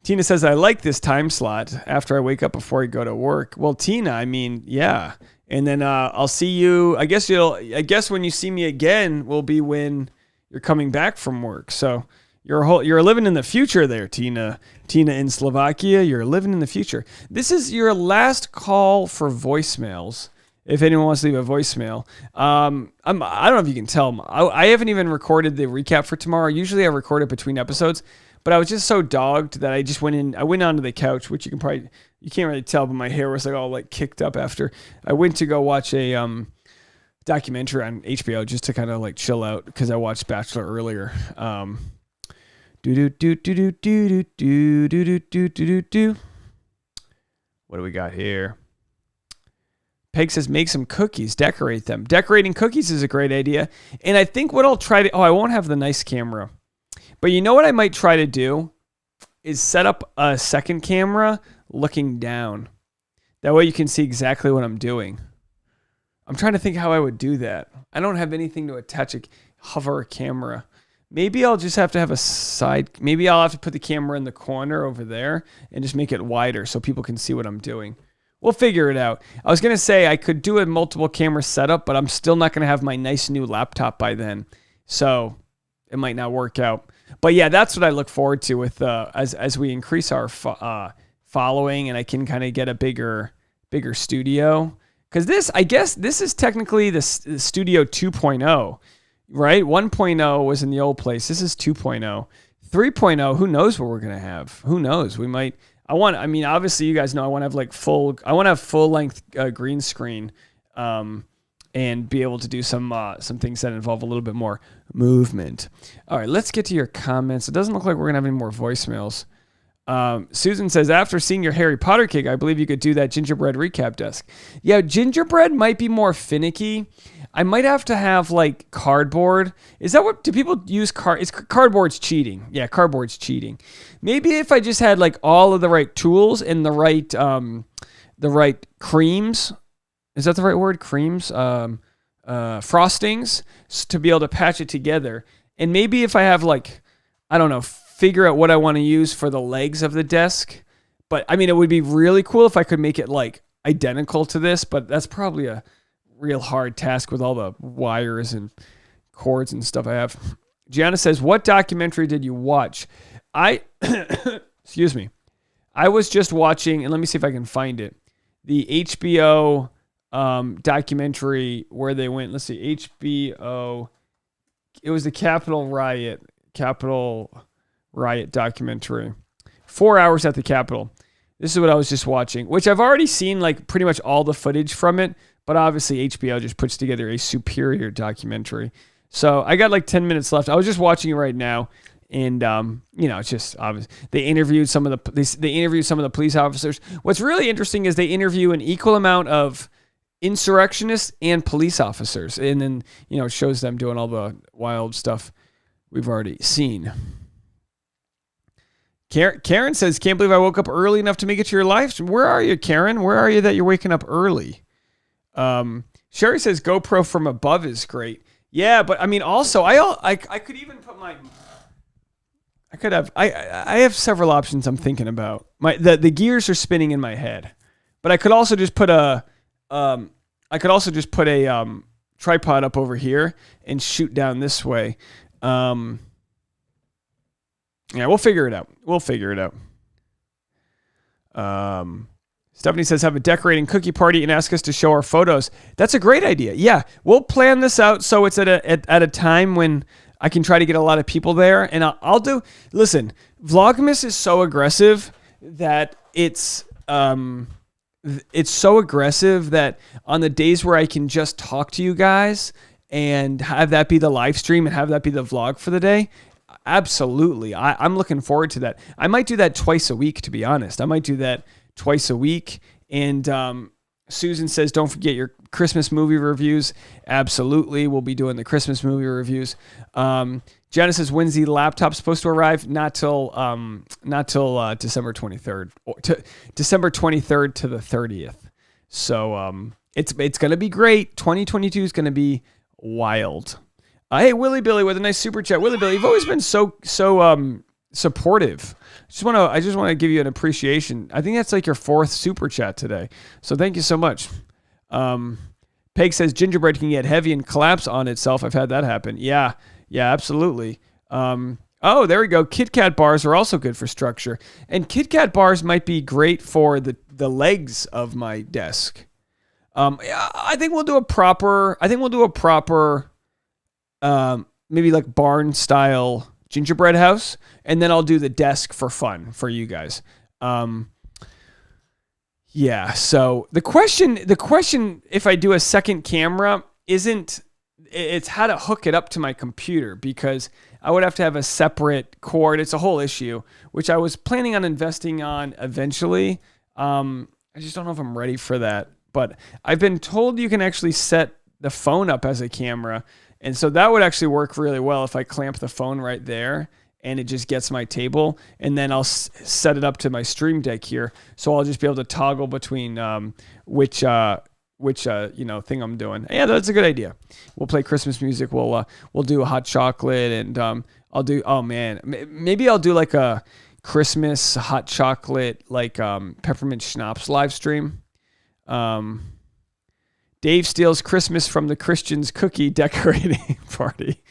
Tina says, I like this time slot after I wake up before I go to work. Well, Tina, I mean, yeah. And then I'll see you. I guess when you see me again will be when you're coming back from work. So you're living in the future there, Tina. Tina in Slovakia, you're living in the future. This is your last call for voicemails. If anyone wants to leave a voicemail, I don't know if you can tell. I haven't even recorded the recap for tomorrow. Usually I record it between episodes, but I was just so dogged that I just went in. I went onto the couch, which you can't really tell, but my hair was like all like kicked up after I went to go watch a documentary on HBO just to kind of like chill out because I watched Bachelor earlier. What do we got here? Peg says, make some cookies, decorate them. Decorating cookies is a great idea. And I think what I'll try to, I won't have the nice camera. But you know what I might try to do is set up a second camera looking down. That way you can see exactly what I'm doing. I'm trying to think how I would do that. I don't have anything to attach a hover camera. Maybe I'll just have to have a side. Maybe I'll have to put the camera in the corner over there and just make it wider so people can see what I'm doing. We'll figure it out. I was going to say I could do a multiple camera setup, but I'm still not going to have my nice new laptop by then. So it might not work out. But yeah, that's what I look forward to with as we increase our following and I can kind of get a bigger studio. Because I guess this is technically the Studio 2.0, right? 1.0 was in the old place. This is 2.0. 3.0, who knows what we're going to have? Who knows? We might... obviously you guys know I want to have full length green screen, and be able to do some things that involve a little bit more movement. All right, let's get to your comments. It doesn't look like we're gonna have any more voicemails. Susan says, after seeing your Harry Potter cake, I believe you could do that gingerbread recap desk. Yeah, gingerbread might be more finicky. I might have to have like cardboard. Is that what, do people use cardboard's cheating? Yeah, cardboard's cheating. Maybe if I just had like all of the right tools and the right creams. Is that the right word? Creams? Frostings to be able to patch it together. And maybe if I have like, I don't know, figure out what I want to use for the legs of the desk. But I mean, it would be really cool if I could make it like identical to this, but that's probably a real hard task with all the wires and cords and stuff I have. Gianna says, what documentary did you watch? Excuse me. I was just watching, and let me see if I can find it. The HBO documentary where they went, let's see, HBO, it was the Capitol Riot documentary. 4 hours at the Capitol. This is what I was just watching, which I've already seen like pretty much all the footage from it, but obviously HBO just puts together a superior documentary. So I got like 10 minutes left. I was just watching it right now, And it's just obvious. They interviewed some of the police officers. What's really interesting is they interview an equal amount of insurrectionists and police officers, and then it shows them doing all the wild stuff we've already seen. Karen says, "Can't believe I woke up early enough to make it to your live stream." Where are you, Karen? Where are you that you're waking up early? Sherry says GoPro from above is great. Yeah, but I mean, also I could even put my. I have several options I'm thinking about. The gears are spinning in my head, but I could also just put a tripod up over here and shoot down this way. Yeah, we'll figure it out. Stephanie says, have a decorating cookie party and ask us to show our photos. That's a great idea. Yeah, we'll plan this out so it's at a time when I can try to get a lot of people there. And I'll do, listen, Vlogmas is so aggressive that it's so aggressive that on the days where I can just talk to you guys and have that be the live stream and have that be the vlog for the day, absolutely. I'm looking forward to that. I might do that twice a week, to be honest. I might do that twice a week. And Susan says, don't forget your Christmas movie reviews. Absolutely. We'll be doing the Christmas movie reviews. Jenna says, when's the laptop supposed to arrive? Not till December 23rd. December 23rd to the 30th. So it's going to be great. 2022 is going to be wild. Hey, Willie Billy with a nice super chat. Willie Billy, you've always been so supportive. I just want to give you an appreciation. I think that's like your 4th super chat today. So thank you so much. Peg says gingerbread can get heavy and collapse on itself. I've had that happen. Yeah, absolutely. Oh, there we go. Kit Kat bars are also good for structure. And Kit Kat bars might be great for the legs of my desk. Yeah, I think we'll do a proper maybe like barn style gingerbread house, and then I'll do the desk for fun for you guys. Yeah, so the question if I do a second camera it's how to hook it up to my computer, because I would have to have a separate cord. It's a whole issue, which I was planning on investing on eventually. I just don't know if I'm ready for that, but I've been told you can actually set the phone up as a camera. And so that would actually work really well if I clamp the phone right there and it just gets my table, and then I'll set it up to my Stream Deck here. So I'll just be able to toggle between which thing I'm doing. Yeah, that's a good idea. We'll play Christmas music. We'll do a hot chocolate, and I'll do, maybe I'll do like a Christmas hot chocolate, like peppermint schnapps live stream. Dave steals Christmas from the Christians' cookie decorating party.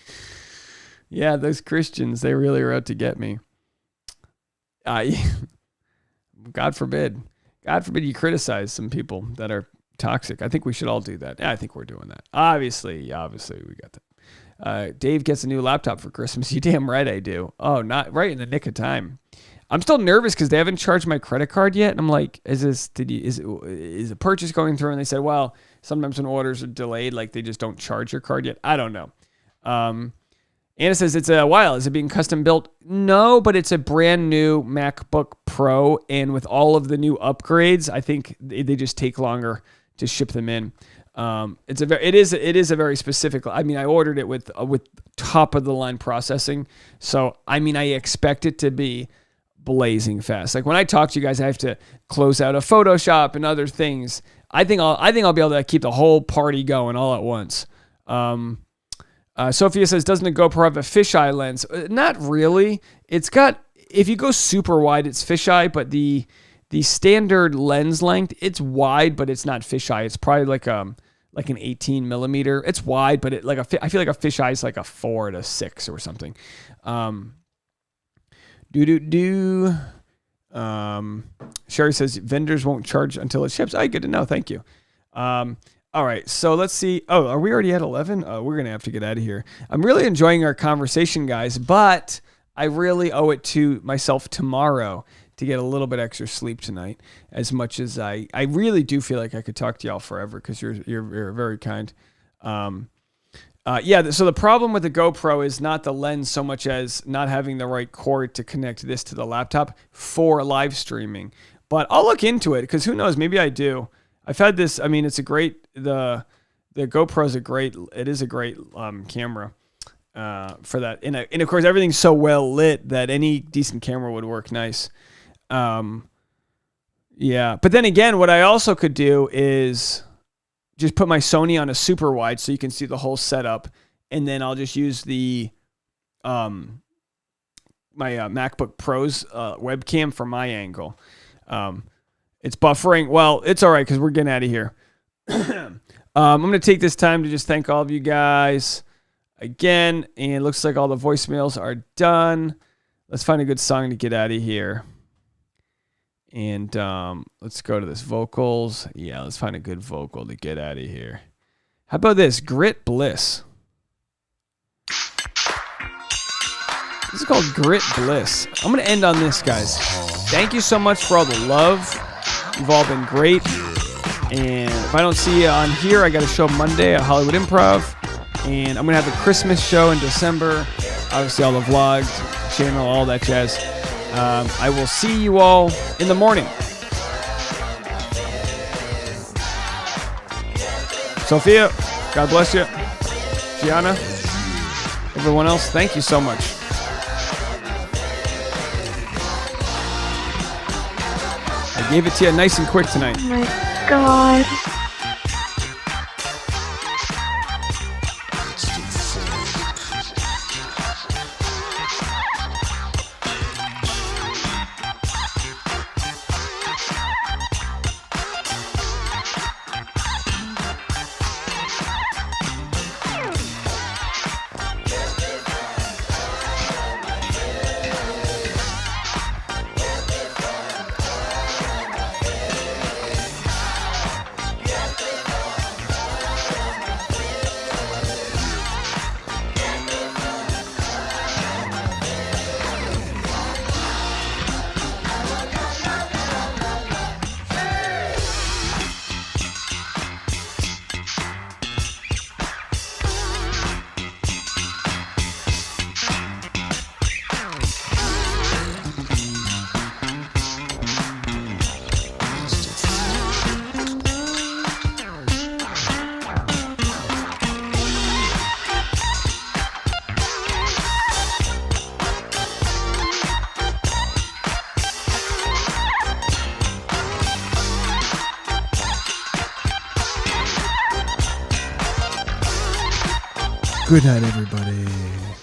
Yeah, those Christians, they really are out to get me. God forbid you criticize some people that are toxic. I think we should all do that. Yeah, I think we're doing that. Obviously we got that. Dave gets a new laptop for Christmas. You damn right I do. Oh, not right in the nick of time. I'm still nervous because they haven't charged my credit card yet. And I'm like, is a purchase going through? And they said, well, sometimes when orders are delayed, like they just don't charge your card yet. I don't know. Anna says, it's a while. Is it being custom built? No, but it's a brand new MacBook Pro. And with all of the new upgrades, I think they just take longer to ship them in. It is a very specific. I mean, I ordered it with top of the line processing. So, I mean, I expect it to be blazing fast. Like when I talk to you guys, I have to close out a Photoshop and other things. I think I'll be able to keep the whole party going all at once. Sophia says, doesn't a GoPro have a fisheye lens? Not really. It's got, if you go super wide, it's fisheye, but the standard lens length, it's wide, but it's not fisheye. It's probably like an 18 millimeter. It's wide, but I feel like a fisheye is like a 4 to 6 or something. Sherry says vendors won't charge until it ships. Good to know. Thank you. All right, so let's see. Oh, are we already at 11? We're going to have to get out of here. I'm really enjoying our conversation, guys, but I really owe it to myself tomorrow to get a little bit extra sleep tonight, as much as I really do feel like I could talk to y'all forever, because you're very kind. Yeah, so the problem with the GoPro is not the lens so much as not having the right cord to connect this to the laptop for live streaming. But I'll look into it because who knows? Maybe I do. I've had this. I mean, it's a great the GoPro is a great. It is a great camera for that. And of course, everything's so well lit that any decent camera would work nice. Yeah, but then again, what I also could do is just put my Sony on a super wide so you can see the whole setup, and then I'll just use the my MacBook Pro's webcam for my angle. It's buffering. Well, it's all right because we're getting out of here. I'm going to take this time to just thank all of you guys again, and it looks like all the voicemails are done. Let's find a good song to get out of here. And let's go to this vocals. Yeah, let's find a good vocal to get out of here. How about this? Grit Bliss. This is called Grit Bliss. I'm going to end on this, guys. Thank you so much for all the love. You've all been great. And if I don't see you on here, I got a show Monday at Hollywood Improv. And I'm going to have a Christmas show in December. Obviously, all the vlogs, channel, all that jazz. I will see you all in the morning. Sophia, God bless you. Gianna, everyone else, thank you so much. I gave it to you nice and quick tonight. Oh my God. Good night, everybody.